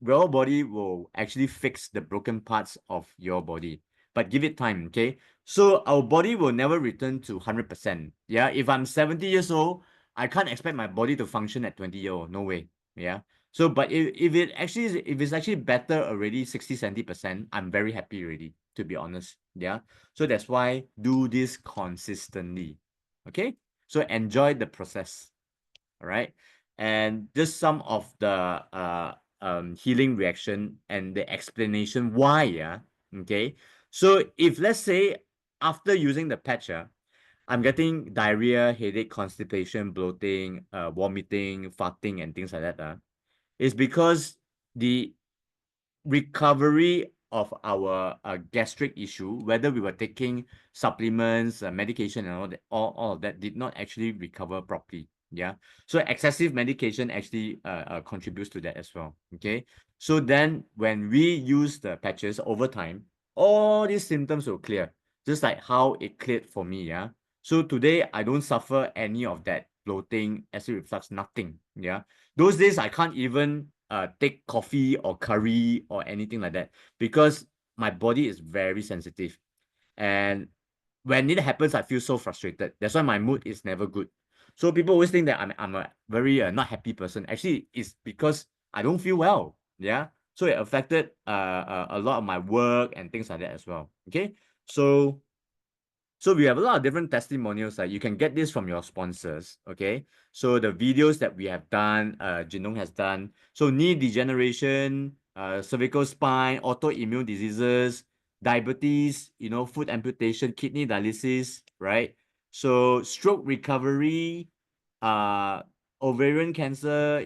your body will actually fix the broken parts of your body, but give it time. Okay. So our body will never return to 100%. Yeah. If I'm 70 years old, I can't expect my body to function at 20 years old. No way. Yeah. So, but if it's actually better already, 60-70%, I'm very happy already, to be honest. Yeah. So that's why do this consistently. Okay. So enjoy the process. All right. And just some of the healing reaction and the explanation why. Yeah. Okay. So if let's say after using the patch, I'm getting diarrhea, headache, constipation, bloating, vomiting, farting, and things like that. It's because the recovery of our gastric issue, whether we were taking supplements, medication, and all of that did not actually recover properly. Yeah. So excessive medication actually contributes to that as well. Okay. So then when we use the patches over time, all these symptoms will clear, just like how it cleared for me, yeah. So today I don't suffer any of that bloating, acid reflux, nothing, yeah. Those days I can't even take coffee or curry or anything like that because my body is very sensitive. And when it happens, I feel so frustrated. That's why my mood is never good. So people always think that I'm a very not happy person. Actually, it's because I don't feel well. Yeah. So it affected a lot of my work and things like that as well. Okay. So we have a lot of different testimonials. You can get this from your sponsors. Okay. So the videos that we have done, Jinlong has done. So knee degeneration, cervical spine, autoimmune diseases, diabetes, foot amputation, kidney dialysis, right? So stroke recovery, uh, ovarian cancer,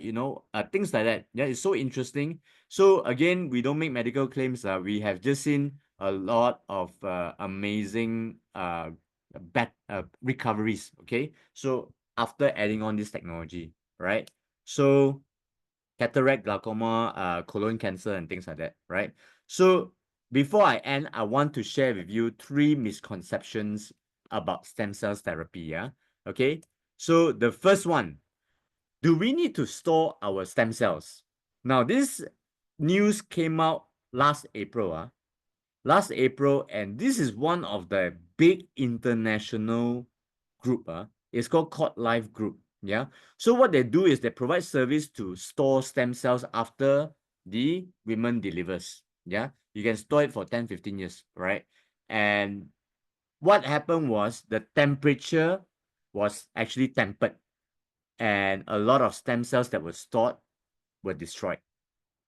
things like that. Yeah, it's so interesting. So again, we don't make medical claims. We have just seen a lot of amazing recoveries. Okay, so after adding on this technology, right? So cataract, glaucoma, colon cancer, and things like that, right? So before I end, I want to share with you 3 misconceptions about stem cells therapy. Yeah. Okay. So the first one, do we need to store our stem cells? Now, this news came out last April. Last April, and this is one of the big international group. It's called LIFEWAVE. Yeah. So what they do is they provide service to store stem cells after the woman delivers. Yeah. You can store it for 10, 15 years, right? And what happened was the temperature was actually tempered, and a lot of stem cells that were stored were destroyed.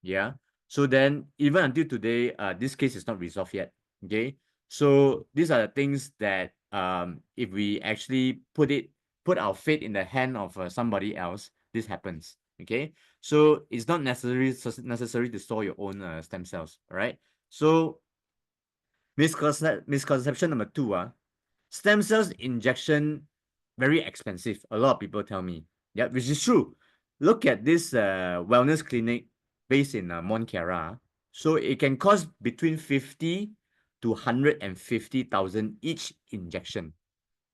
Yeah. So then, even until today, this case is not resolved yet. Okay. So these are the things that if we actually put our faith in the hand of somebody else, this happens. Okay. So it's not necessary to store your own stem cells. All right. So misconception number 2. Stem cells injection very expensive. A lot of people tell me. Yeah, which is true. Look at this wellness clinic based in Mont Kiara. So it can cost between 50 to 150,000 each injection.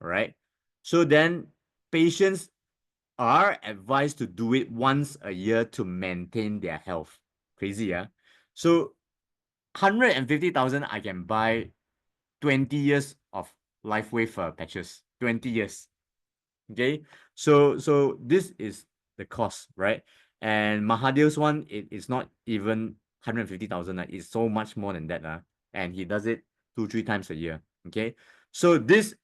Right. So then patients are advised to do it once a year to maintain their health. Crazy, yeah. So 150,000 I can buy 20 years of LifeWave patches. 20 years. Okay. So this is the cost, right? And Mahathir's one, it is not even 150,000. It's so much more than that. And he does it 2-3 times a year. Okay. So this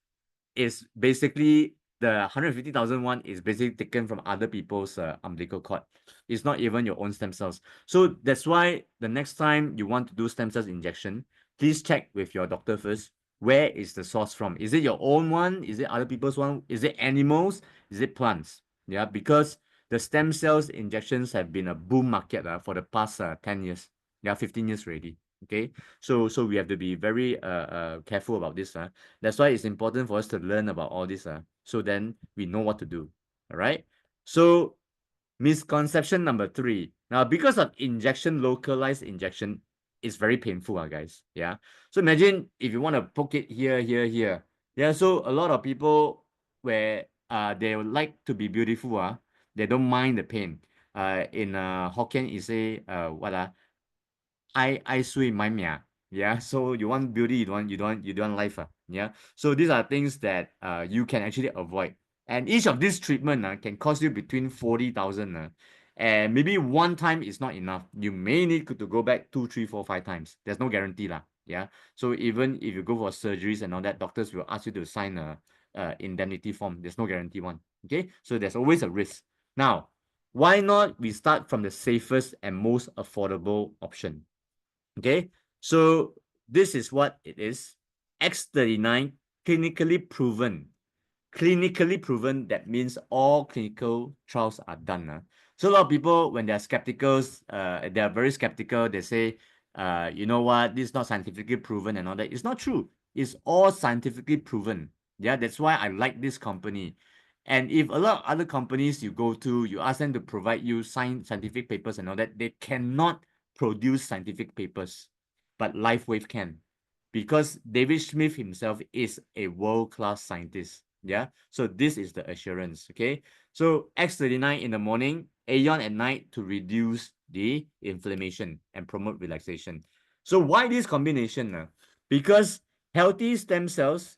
is basically the 150,000 one is basically taken from other people's umbilical cord. It's not even your own stem cells. So that's why the next time you want to do stem cells injection, please check with your doctor first. Where is the source from? Is it your own one? Is it other people's one? Is it animals? Is it plants? Yeah, because the stem cells injections have been a boom market for the past 10 years. Yeah, 15 years already. Okay, so we have to be very careful about this. That's why it's important for us to learn about all this. So then we know what to do. All right. So misconception number 3. Now, because of localized injection, it's very painful, guys. Yeah. So imagine if you want to poke it here, here, here. Yeah. So a lot of people where they would like to be beautiful, they don't mind the pain. In Hokkien, you say what I sui my mia. Yeah. So you want beauty, you don't want life. Yeah. So these are things that you can actually avoid. And each of these treatment can cost you between 40,000. And maybe one time is not enough. You may need to go back 2, 3, 4, 5 times. There's no guarantee lah. Yeah. So even if you go for surgeries and all that, doctors will ask you to sign a indemnity form. There's no guarantee one. Okay. So there's always a risk. Now, why not we start from the safest and most affordable option? Okay, so this is what it is. X39 clinically proven. Clinically proven, that means all clinical trials are done. So a lot of people, when they're skeptical, they are very skeptical. They say, you know what, this is not scientifically proven and all that. It's not true. It's all scientifically proven. Yeah, that's why I like this company. And if a lot of other companies you go to, you ask them to provide you scientific papers and all that, they cannot produce scientific papers, but LifeWave can. because David Smith himself is a world-class scientist. Yeah. So this is the assurance. Okay. So X39 in the morning, Aeon at night to reduce the inflammation and promote relaxation. So why this combination? Because healthy stem cells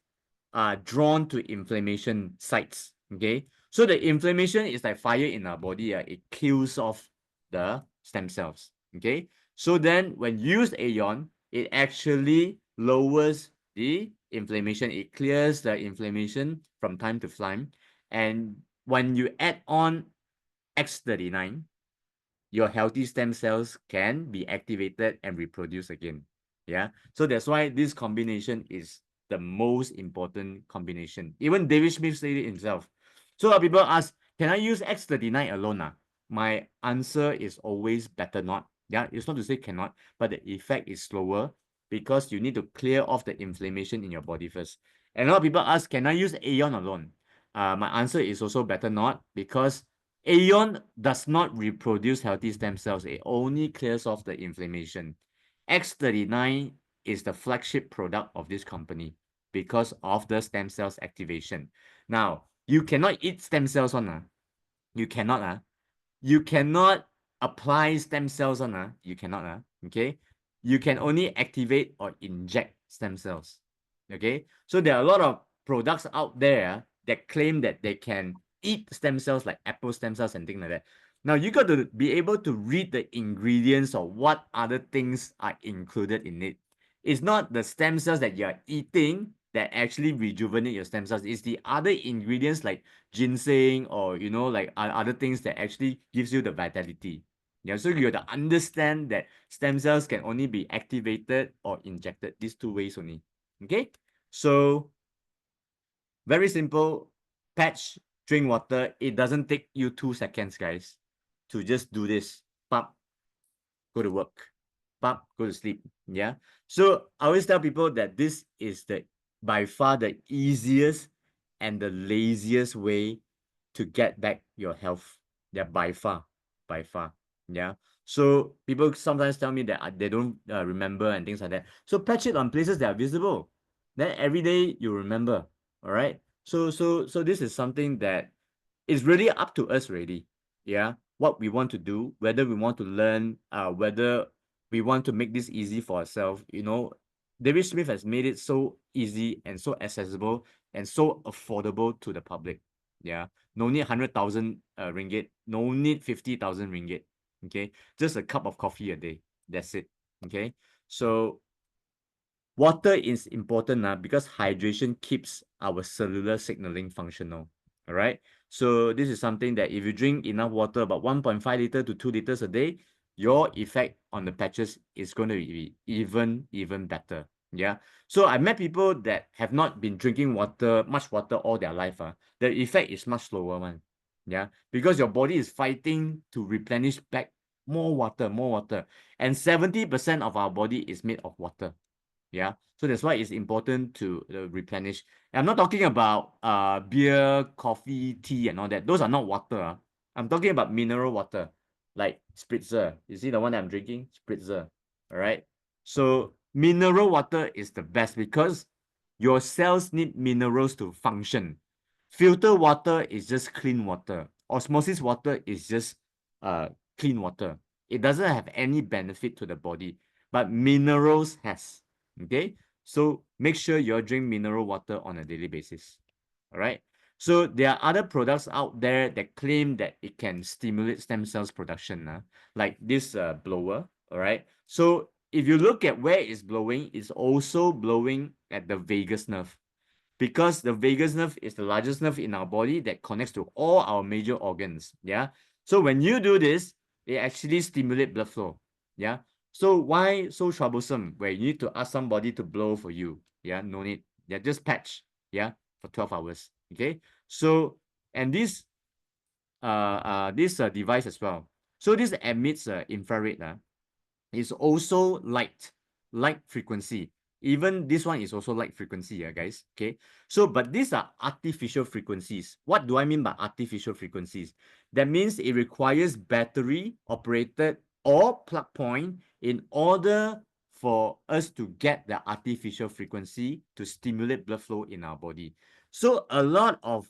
are drawn to inflammation sites. Okay. So the inflammation is like fire in our body. It kills off the stem cells. Okay. So then when used Aeon, it actually lowers the inflammation. It clears the inflammation from time to time. And when you add on X39, your healthy stem cells can be activated and reproduce again. Yeah. So that's why this combination is the most important combination. Even David Smith said it himself. So a lot of people ask, can I use X39 alone? My answer is always better not. Yeah, it's not to say cannot, but the effect is slower because you need to clear off the inflammation in your body first. And a lot of people ask, can I use Aeon alone? My answer is also better not, because Aeon does not reproduce healthy stem cells. It only clears off the inflammation. X39 is the flagship product of this company because of the stem cells activation. Now, you cannot eat stem cells on. You cannot. You cannot apply stem cells on. You cannot. Okay. You can only activate or inject stem cells. Okay. So there are a lot of products out there that claim that they can eat stem cells, like apple stem cells and things like that. Now you got to be able to read the ingredients or what other things are included in it. It's not the stem cells that you're eating that actually rejuvenate your stem cells. It's the other ingredients like ginseng or like other things that actually gives you the vitality. Yeah, so you have to understand that stem cells can only be activated or injected, these two ways only. Okay, so very simple. Patch, drink water. It doesn't take you 2 seconds, guys, to just do this. Pop, go to work. Pop, go to sleep. Yeah. So I always tell people that this is by far the easiest and the laziest way to get back your health. Yeah, by far. Yeah. So people sometimes tell me that they don't remember and things like that. So patch it on places that are visible. Then every day you remember. All right. So this is something that is really up to us already. Yeah. What we want to do, whether we want to learn, whether we want to make this easy for ourselves. David Smith has made it so easy and so accessible and so affordable to the public. Yeah. No need 100,000 ringgit. No need 50,000 ringgit. Okay. Just a cup of coffee a day. That's it. Okay. So water is important because hydration keeps our cellular signaling functional. All right. So this is something that if you drink enough water, about 1.5 liter to 2 liters a day, your effect on the patches is going to be even better. Yeah. So I met people that have not been drinking much water all their life. The effect is much slower one. Yeah. Because your body is fighting to replenish back more water. And 70% of our body is made of water. Yeah. So that's why it's important to replenish. I'm not talking about beer, coffee, tea, and all that. Those are not water. I'm talking about mineral water, like spritzer. You see the one that I'm drinking? Spritzer. All right. So mineral water is the best because your cells need minerals to function. Filter water is just clean water. Osmosis water is just clean water. It doesn't have any benefit to the body, but minerals has. Okay, so make sure you drink mineral water on a daily basis. All right. So there are other products out there that claim that it can stimulate stem cells production, like this blower. All right. So if you look at where it's blowing, it's also blowing at the vagus nerve, because the vagus nerve is the largest nerve in our body that connects to all our major organs. Yeah. So when you do this, it actually stimulates blood flow. Yeah. So why so troublesome where you need to ask somebody to blow for you? Yeah, no need. Yeah, just patch. Yeah, for 12 hours. Okay. So and this device as well. So this emits infrared. It's also light frequency. Even this one is also light frequency, guys. Okay. So, but these are artificial frequencies. What do I mean by artificial frequencies? That means it requires battery operated or plug point in order for us to get the artificial frequency to stimulate blood flow in our body. So a lot of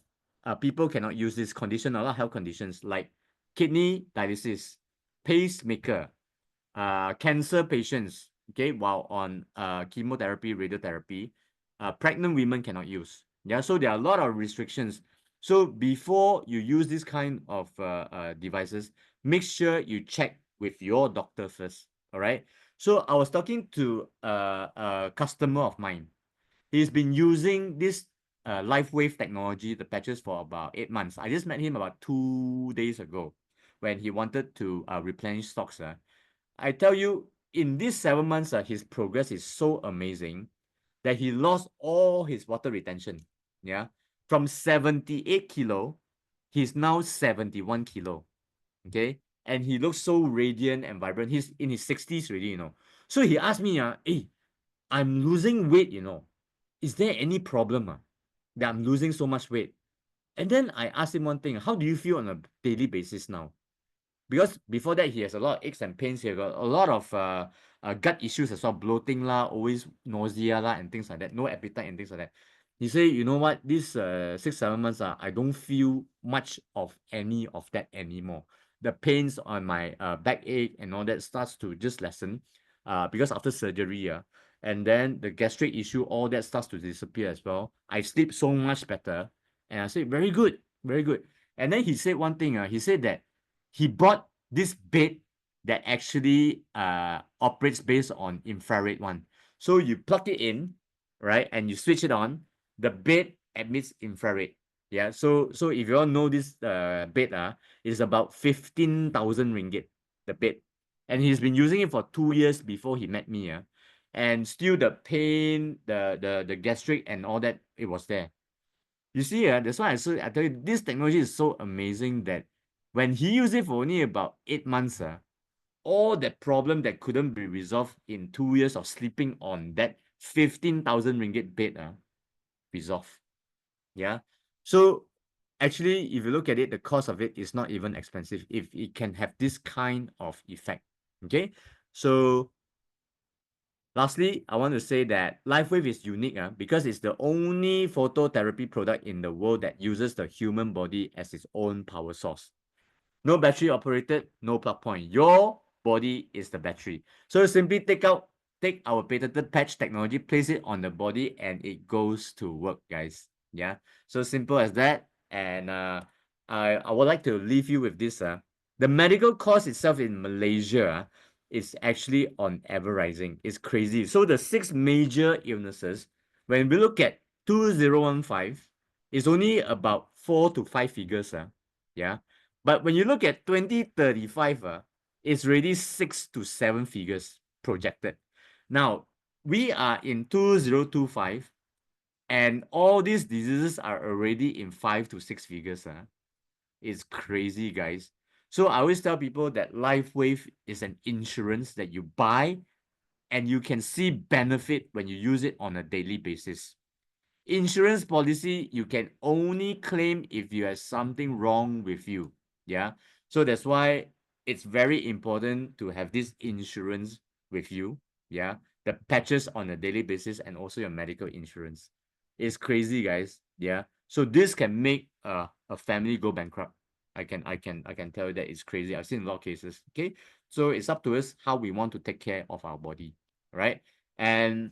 people cannot use this condition, a lot of health conditions like kidney dialysis, pacemaker, cancer patients, okay, while on chemotherapy, radiotherapy, pregnant women cannot use. Yeah, so there are a lot of restrictions. So before you use this kind of devices, make sure you check with your doctor first. All right. So I was talking to a customer of mine. He's been using this LifeWave technology, the patches, for about 8 months. I just met him about 2 days ago when he wanted to replenish stocks. I tell you, in these 7 months, his progress is so amazing that he lost all his water retention. Yeah. From 78 kilo, he's now 71 kilo. Okay. And he looks so radiant and vibrant. He's in his 60s already, you know. So he asked me, hey, I'm losing weight, you know. Is there any problem that I'm losing so much weight? And then I asked him one thing, how do you feel on a daily basis now? Because before that, he has a lot of aches and pains. He got a lot of gut issues as well, bloating lah, always nausea lah, and things like that, no appetite and things like that. He say, you know what, this 6-7 months, I don't feel much of any of that anymore. The pains on my backache and all that starts to just lessen because after surgery, and then the gastric issue, all that starts to disappear as well. I sleep so much better. And I said, very good, very good. And then he said one thing, he said that he bought this bed that actually operates based on infrared one. So you plug it in, right, and you switch it on, the bed emits infrared. Yeah, so if you all know this bed, it's about 15,000 ringgit, the bed. And he's been using it for 2 years before he met me. And still the pain, the gastric and all that, it was there. You see, that's why I tell you, this technology is so amazing that when he used it for only about 8 months, all that problem that couldn't be resolved in 2 years of sleeping on that 15,000 ringgit bed, resolved. Yeah. So actually, if you look at it, the cost of it is not even expensive if it can have this kind of effect. Okay. So lastly, I want to say that LifeWave is unique because it's the only phototherapy product in the world that uses the human body as its own power source. No battery operated, no plug point. Your body is the battery. So simply take our patented patch technology, place it on the body, and it goes to work, guys. Yeah. So simple as that. And I would like to leave you with this. The medical cost itself in Malaysia is actually on ever rising. It's crazy. So the 6 major illnesses, when we look at 2015, it's only about 4 to 5 figures. Yeah. But when you look at 2035, it's already 6 to 7 figures projected. Now, we are in 2025, and all these diseases are already in 5 to 6 figures. It's crazy, guys. So I always tell people that LifeWave is an insurance that you buy, and you can see benefit when you use it on a daily basis. Insurance policy, you can only claim if you have something wrong with you. Yeah. So that's why it's very important to have this insurance with you. Yeah. The patches on a daily basis and also your medical insurance. It's crazy, guys. Yeah. So this can make a family go bankrupt. I can tell you that it's crazy. I've seen a lot of cases. Okay. So it's up to us how we want to take care of our body. Right. And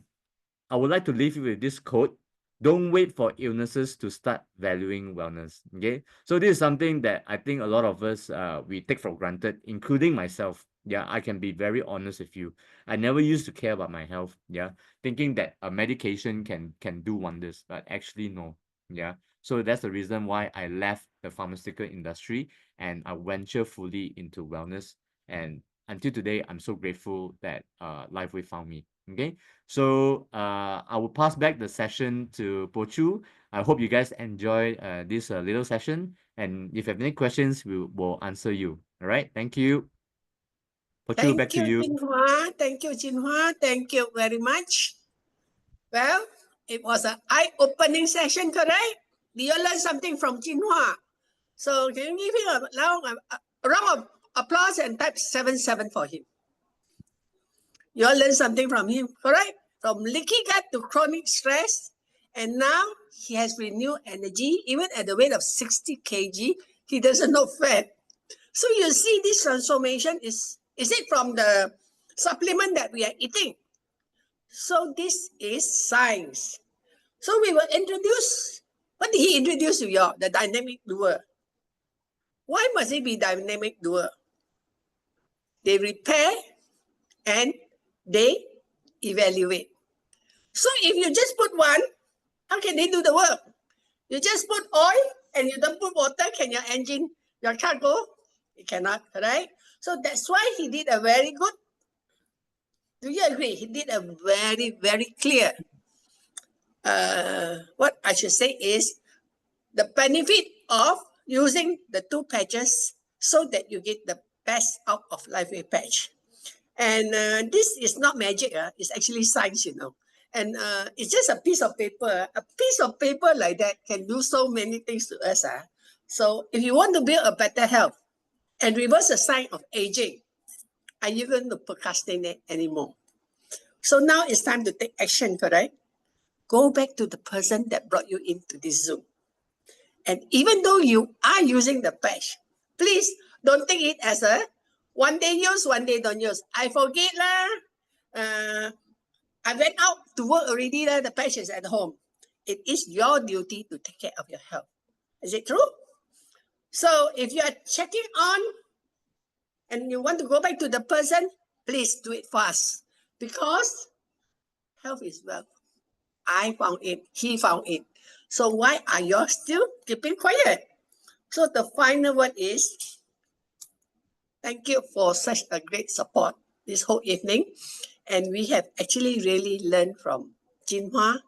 I would like to leave you with this quote. Don't wait for illnesses to start valuing wellness. Okay. So this is something that I think a lot of us we take for granted, including myself. Yeah, I can be very honest with you. I never used to care about my health. Yeah. Thinking that a medication can do wonders, but actually no. Yeah. So that's the reason why I left the pharmaceutical industry and I venture fully into wellness. And until today, I'm so grateful that LifeWave found me. Okay. So I will pass back the session to Pochu. I hope you guys enjoy this little session. And if you have any questions, we will answer you. All right. Thank you. Pochu, back to you. Chin Hua. Thank you, Chin Hua. Thank you very much. Well, it was an eye-opening session, correct? Do you learn something from Chin Hua? So can you give him a round of applause and type 77 for him? You all learn something from him, correct? From leaky gut to chronic stress. And now he has renewed energy. Even at the weight of 60 kg, he doesn't know fat. So you see this transformation is it from the supplement that we are eating? So this is science. So we will introduce, what did he introduce to you all? The dynamic doer. Why must it be dynamic doer? They repair and they evaluate. So if you just put one, how can they do the work? You just put oil and you don't put water, can your engine, your car go? It cannot, right? So that's why he did a very good, do you agree? He did a very, very clear, what I should say is the benefit of using the two patches so that you get the best out of LifeWave patch. And this is not magic, it's actually science, you know. And it's just a piece of paper. A piece of paper like that can do so many things to us. So if you want to build a better health and reverse the sign of aging, are you going to procrastinate anymore? So now it's time to take action, correct? Go back to the person that brought you into this Zoom. And even though you are using the patch, please don't take it as a one day use, one day don't use. I forget lah. I went out to work already lah. The patch is at home. It is your duty to take care of your health. Is it true? So if you are checking on and you want to go back to the person, please do it fast because health is wealth. I found it. He found it. So why are you still keeping quiet? So the final word is, thank you for such a great support this whole evening. And we have actually really learned from Chin Hua,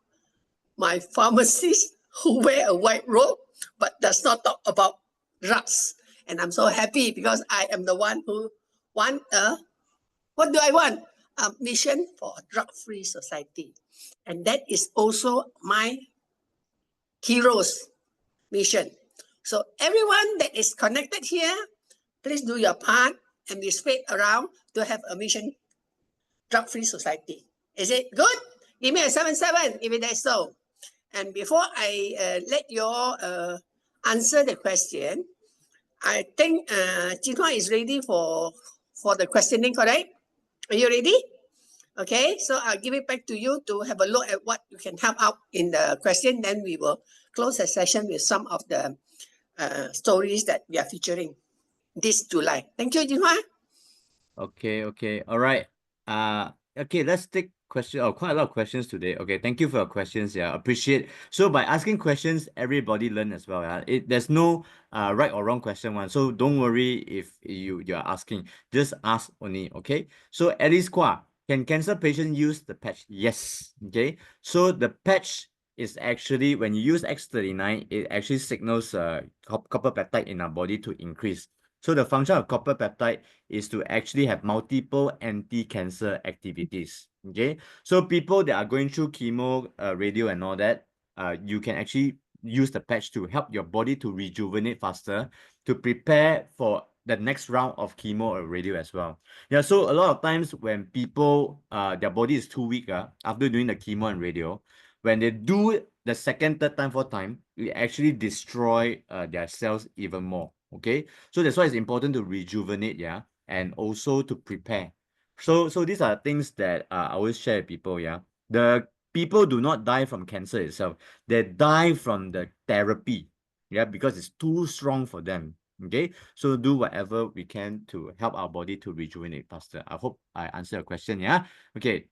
my pharmacist who wear a white robe, but does not talk about drugs. And I'm so happy because I am the one who want what do I want? A mission for a drug-free society. And that is also my hero's mission. So everyone that is connected here, please do your part and be spread around to have a mission drug-free society. Is it good? Give me a 7-7 if it is so. And before I let you all answer the question, I think Chin Hua is ready for the questioning, correct? Are you ready? Okay, so I'll give it back to you to have a look at what you can help out in the question. Then we will close the session with some of the stories that we are featuring this July. Thank you, Chin Hua. Okay. All right. Okay, let's take question. Oh, quite a lot of questions today. Okay, thank you for your questions. Yeah, appreciate. So by asking questions, everybody learn as well. Yeah, there's no right or wrong question one. So don't worry if you're asking. Just ask only. Okay. So Alice Kwa, can cancer patient use the patch? Yes. Okay. So the patch is actually when you use X39, it actually signals copper peptide in our body to increase. So the function of copper peptide is to actually have multiple anti-cancer activities. Okay, so people that are going through chemo, radio, and all that, you can actually use the patch to help your body to rejuvenate faster, to prepare for the next round of chemo or radio as well. Yeah, so a lot of times when people, their body is too weak after doing the chemo and radio, when they do the second, third time, fourth time, it actually destroy their cells even more. Okay, so that's why it's important to rejuvenate, yeah, and also to prepare. So these are things that I always share with people, yeah. The people do not die from cancer itself. They die from the therapy, yeah, because it's too strong for them. Okay, so do whatever we can to help our body to rejuvenate faster. I hope I answered your question, yeah. Okay,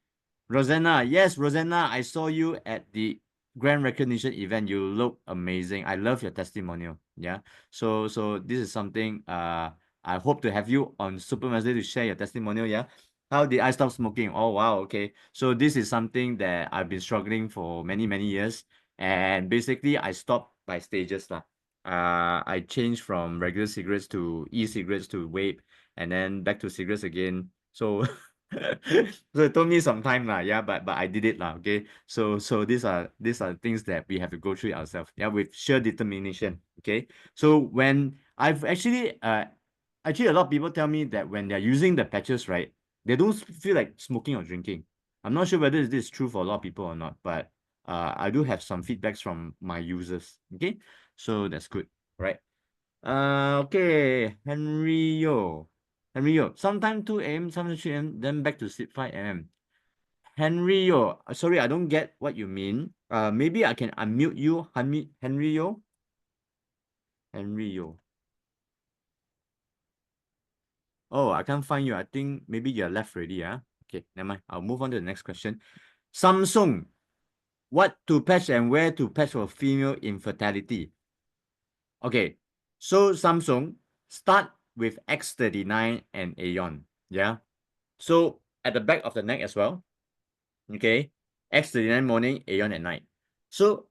Rosanna, yes, Rosanna, I saw you at the grand recognition event. You look amazing. I love your testimonial. Yeah. So this is something I hope to have you on Super Wednesday to share your testimonial. Yeah. How did I stop smoking? Oh wow, okay. So this is something that I've been struggling for many years. And basically I stopped by stages. I changed from regular cigarettes to e-cigarettes to vape and then back to cigarettes again. So so it took me some time yeah, but I did it okay. So these are things that we have to go through ourselves, yeah, with sheer determination. Okay, so when I've actually a lot of people tell me that when they're using the patches, right, They don't feel like smoking or drinking. I'm not sure whether this is true for a lot of people or not, but I do have some feedbacks from my users. Okay, so that's good, right? Okay, Henry Yo. Sometime 2 a.m., sometimes 3 a.m., then back to sleep 5 a.m. Henry Yo, sorry, I don't get what you mean. Maybe I can unmute you, Henry Yo. Henry Yo. Oh, I can't find you. I think maybe you're left already, Okay, never mind. I'll move on to the next question. Samsung, what to patch and where to patch for female infertility? Okay, so Samsung, start with X39 and Aeon, yeah? So at the back of the neck as well, okay? X39 morning, Aeon at night. So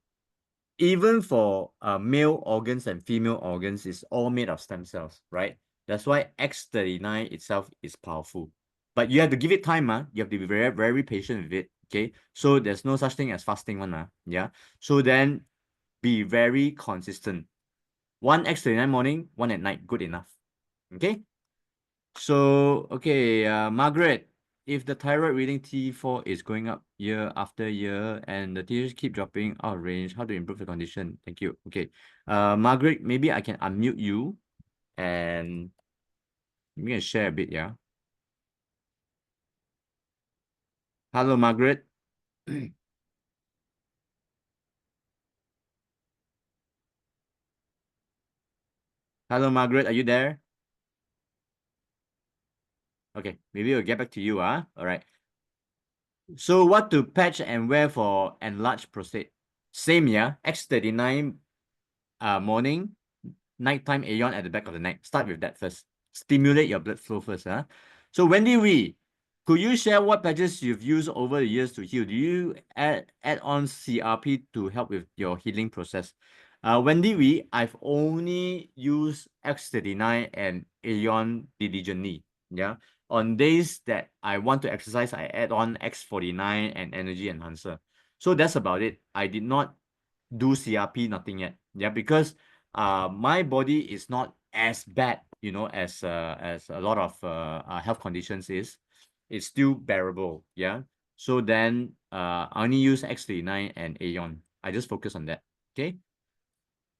even for male organs and female organs, it's all made of stem cells, right? That's why X39 itself is powerful. But you have to give it time, you have to be very, very patient with it, okay? So there's no such thing as fasting one, yeah? So then be very consistent. One X39 morning, one at night, good enough, okay? So, okay, Margaret, if the thyroid reading T4 is going up year after year and the TH keep dropping out of range, how to improve the condition? Thank you. Okay, Margaret, maybe I can unmute you and I'm gonna share a bit, yeah? Hello, Margaret. Hello, Margaret, are you there? Okay, maybe we'll get back to you, All right. So what to patch and wear for enlarged prostate? Same, yeah? X39 morning, nighttime Aeon at the back of the neck. Start with that first. Stimulate your blood flow first. So Wendy Wee, could you share what patches you've used over the years to heal? Do you add on CRP to help with your healing process? Wendy Wee, I've only used X39 and Aeon diligently. Yeah. On days that I want to exercise, I add on X49 and Energy Enhancer. So that's about it. I did not do CRP, nothing yet. Yeah, because my body is not as bad, as a lot of health conditions is. It's still bearable. Yeah. So then I only use X39 and Aeon. I just focus on that. Okay.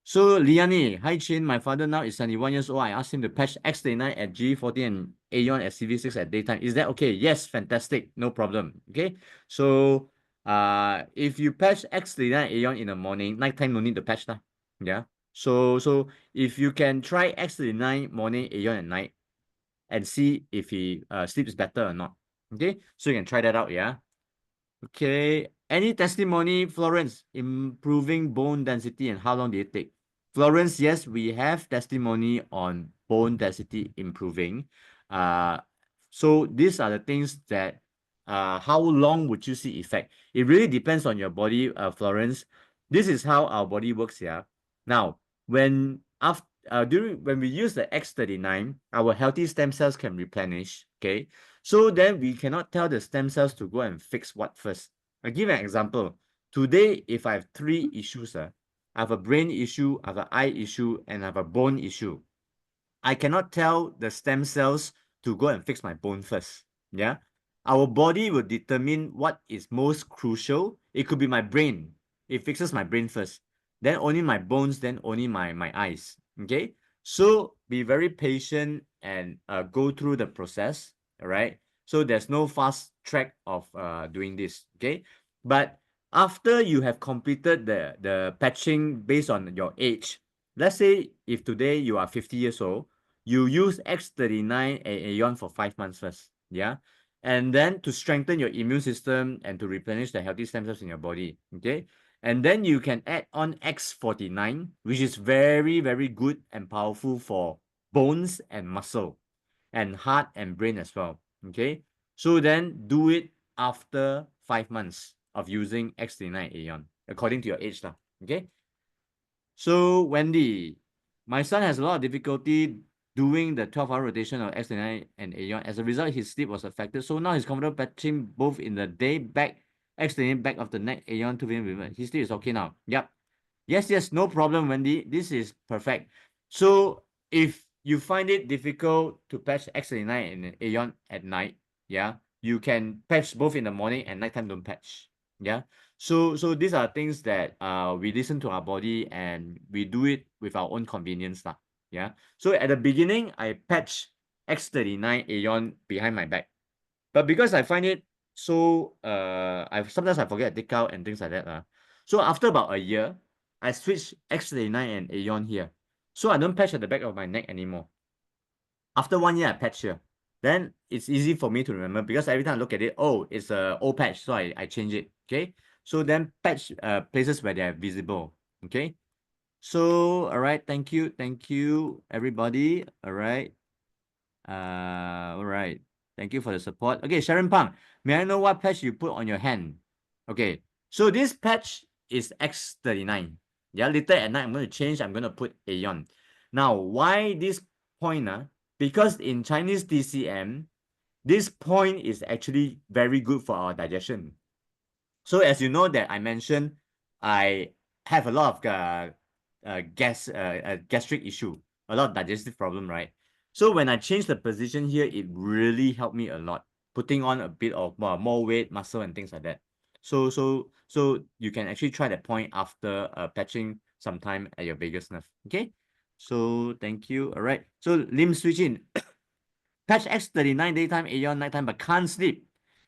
So Liani, hi Chin, my father now is 71 years old. I asked him to patch X39 at G40 and Aeon at CV6 at daytime. Is that okay? Yes, fantastic. No problem. Okay. So if you patch X39 Aeon in the morning, nighttime no need to patch lah. Yeah. So if you can try X39 morning Aeon at night and see if he sleeps better or not. Okay. So you can try that out, yeah. Okay. Any testimony, Florence, improving bone density and how long did it take? Florence, yes, we have testimony on bone density improving. So these are the things that how long would you see effect? It really depends on your body, Florence. This is how our body works, yeah. Now, when we use the X39, our healthy stem cells can replenish. Okay. So then we cannot tell the stem cells to go and fix what first. I'll give an example. Today, if I have 3 issues, I have a brain issue, I have an eye issue, and I have a bone issue. I cannot tell the stem cells to go and fix my bone first. Yeah. Our body will determine what is most crucial. It could be my brain. It fixes my brain first. Then only my bones, then only my eyes. Okay. So be very patient and go through the process. All right. So there's no fast track of doing this. Okay. But after you have completed the patching based on your age, let's say if today you are 50 years old, you use X39 and Aeon for 5 months first. Yeah. And then to strengthen your immune system and to replenish the healthy stem cells in your body. Okay. And then you can add on X49, which is very, very good and powerful for bones and muscle and heart and brain as well. Okay. So then do it after 5 months of using X39 Aeon, according to your age. Okay. So Wendy, my son has a lot of difficulty doing the 12-hour rotation of X39 and Aeon. As a result, his sleep was affected. So now he's comfortable patching both in the day back, X39 back of the neck, Aeon 2 p.m. His sleep is okay now. Yep. Yes, no problem, Wendy. This is perfect. So if you find it difficult to patch X39 and Aeon at night, yeah, you can patch both in the morning and nighttime don't patch. Yeah. So these are things that we listen to our body and we do it with our own convenience lah. Yeah. So at the beginning, I patch X39 Aeon behind my back. But because I find it so I sometimes I forget to take out and things like that. So after about a year, I switched X39 and Aeon here. So I don't patch at the back of my neck anymore. After 1 year, I patch here. Then it's easy for me to remember because every time I look at it, oh, it's a old patch, so I change it. Okay. So then patch places where they are visible. Okay. So all right, thank you, everybody. All right. All right. Thank you for the support. Okay, Sharon Pang, may I know what patch you put on your hand? Okay, so this patch is X39. Yeah, later at night I'm going to change. I'm going to put Aeon. Now, why this point? Because in Chinese DCM, this point is actually very good for our digestion. So as you know that I mentioned, I have a lot of gastric issue, a lot of digestive problem, right? So when I change the position here, it really helped me a lot, putting on a bit of more weight, muscle, and things like that. So you can actually try that point after patching sometime at your vagus nerve. Okay. So thank you. All right. So limb switching. Patch X39 daytime, Aeon nighttime, but can't sleep.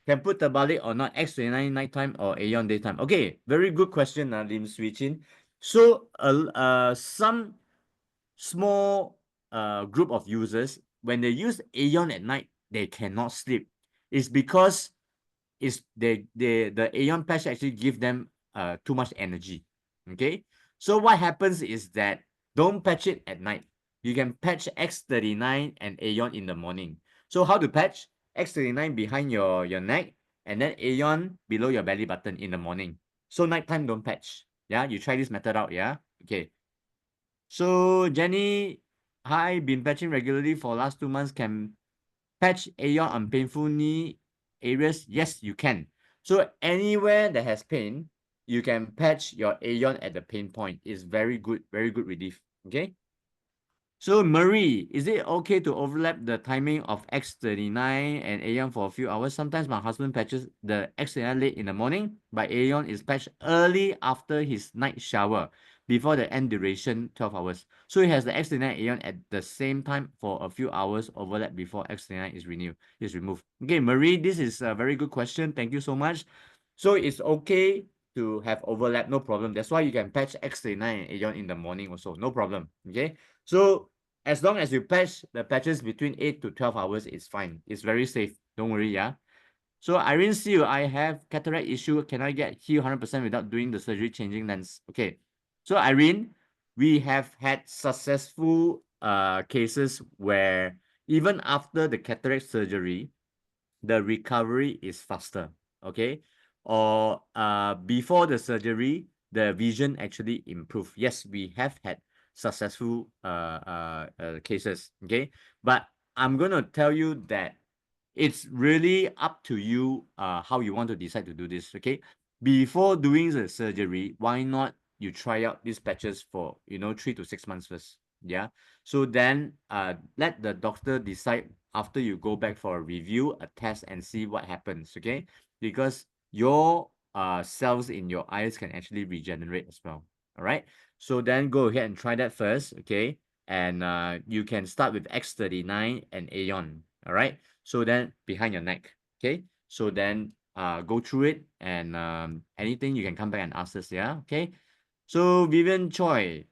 Can put the terbalik or not, X39 nighttime or Aeon daytime? Okay, very good question, Lim Swee-chin. So some small group of users, when they use Aeon at night, they cannot sleep. It's because the Aeon patch actually give them too much energy. Okay, so what happens is that don't patch it at night. You can patch X39 and Aeon in the morning. So how to patch? X39 behind your neck and then Aeon below your belly button in the morning. So nighttime don't patch. Yeah, you try this method out. Yeah, okay. So Jenny, hi, been patching regularly for last 2 months. Can patch Aeon on painful knee areas? Yes, you can. So anywhere that has pain, you can patch your Aeon at the pain point. It's very good relief. Okay. So Marie, is it okay to overlap the timing of X39 and Aeon for a few hours? Sometimes my husband patches the X39 late in the morning, but Aeon is patched early after his night shower before the end duration 12 hours. So he has the X39 Aeon at the same time for a few hours overlap before X39 is removed. Okay, Marie, this is a very good question. Thank you so much. So it's okay to have overlap, no problem. That's why you can patch X39 and Aeon in the morning also, no problem. Okay. So as long as you patch the patches between 8 to 12 hours, it's fine. It's very safe. Don't worry, yeah. So Irene Seal, I have cataract issue. Can I get healed 100% without doing the surgery, changing lens? Okay. So Irene, we have had successful cases where even after the cataract surgery, the recovery is faster. Okay. Or before the surgery, the vision actually improved. Yes, we have had successful cases. Okay. But I'm going to tell you that it's really up to you how you want to decide to do this. Okay. Before doing the surgery, why not you try out these patches for 3 to 6 months first? Yeah. So then let the doctor decide after you go back for a review, a test, and see what happens. Okay. Because your cells in your eyes can actually regenerate as well. All right. So then go ahead and try that first. Okay. And you can start with X39 and Aeon. All right. So then behind your neck. Okay. So then go through it and anything you can come back and ask us. Yeah. Okay. So Vivian Choi.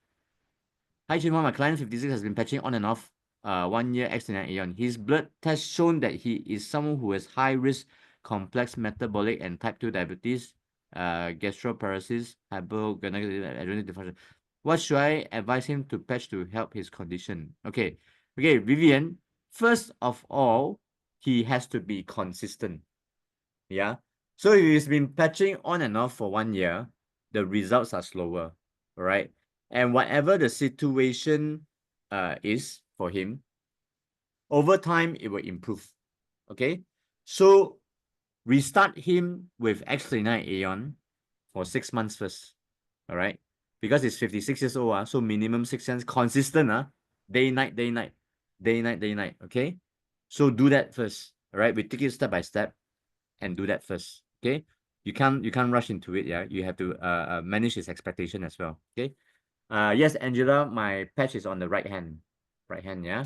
Hi Chin-Hua, my client 56 has been patching on and off 1 year X39 Aeon. His blood test shown that he is someone who has high risk complex metabolic and type 2 diabetes, gastroparesis, hypoglycemic adrenal dysfunction. What should I advise him to patch to help his condition? Okay, Vivian, first of all, he has to be consistent. Yeah. So if he's been patching on and off for 1 year, the results are slower. All right. And whatever the situation is for him, over time it will improve. Okay. So restart him with X39 Aeon for 6 months first. All right. Because he's 56 years old. So minimum 6 months consistent. Day, night, day, night. Day, night, day, night. Okay. So do that first. All right, we take it step by step and do that first. Okay, you can't rush into it. Yeah, you have to manage his expectation as well. Okay. Yes, Angela, my patch is on the right hand. Right hand, yeah.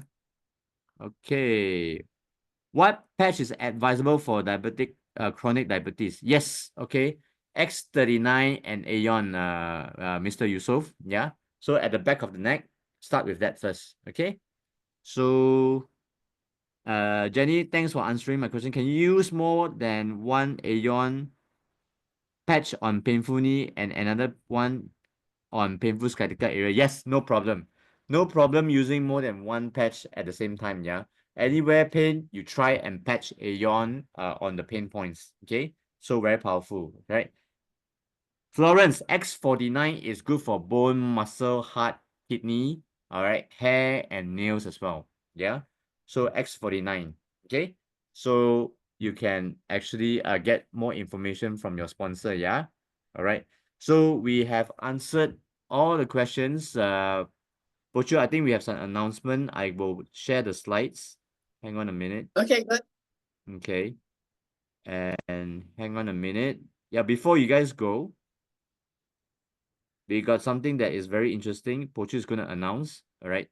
Okay. What patch is advisable for diabetic chronic diabetes? Yes, okay. X39 and Aeon, Mr. Yusuf. Yeah. So at the back of the neck, start with that first. Okay. So Jenny, thanks for answering my question. Can you use more than one Aeon patch on painful knee and another one on painful sciatica area? Yes, no problem. No problem using more than one patch at the same time, yeah? Anywhere pain, you try and patch Aeon on the pain points, okay? So very powerful, right? Florence, X39 is good for bone, muscle, heart, kidney, all right, hair and nails as well, yeah? So X39, okay? So you can actually get more information from your sponsor, yeah? All right. So we have answered all the questions. Bochu, I think we have some announcement. I will share the slides. Hang on a minute. Okay, good. Okay. And hang on a minute. Yeah, before you guys go, we got something that is very interesting. Bochu is going to announce. All right.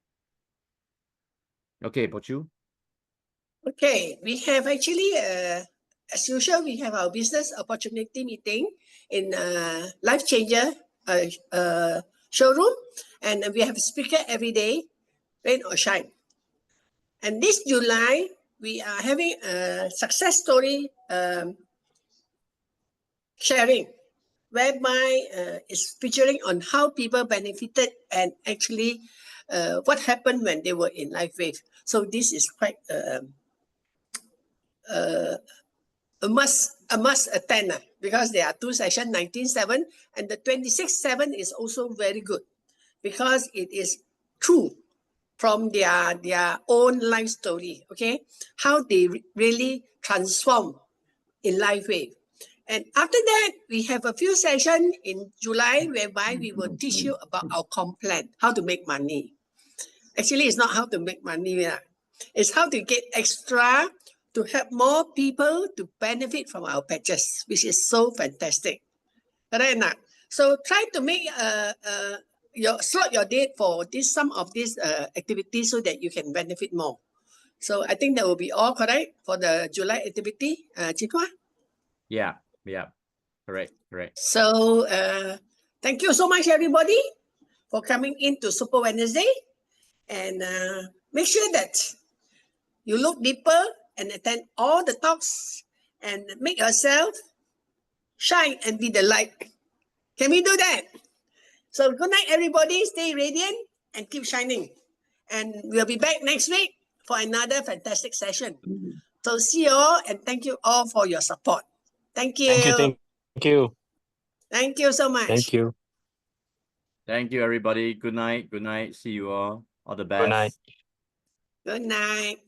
Okay, Bochu. Okay, we have actually, as usual, we have our business opportunity meeting in Life Changer showroom, and we have a speaker every day, rain or shine. And this July, we are having a success story sharing, whereby it's featuring on how people benefited and actually what happened when they were in LifeWave. So this is quite a must attend because there are two sessions, 19/7, and the 26/7 is also very good because it is true from their own life story. Okay, how they really transform in LifeWave. And after that, we have a few sessions in July whereby we will teach you about our comp plan, how to make money. Actually, it's not how to make money. It's how to get extra to help more people to benefit from our patches, which is so fantastic. Correct? So try to make slot your date for some of these activities so that you can benefit more. So I think that will be all correct for the July activity, Chin Hua. Yeah. Correct. So thank you so much, everybody, for coming into Super Wednesday. And make sure that you look deeper and attend all the talks and make yourself shine and be the light. Can we do that? So good night, everybody. Stay radiant and keep shining. And we'll be back next week for another fantastic session. So see you all and thank you all for your support. Thank you. Thank you. Thank you so much. Thank you. Thank you, everybody. Good night. See you all. All the best. Good night. Good night.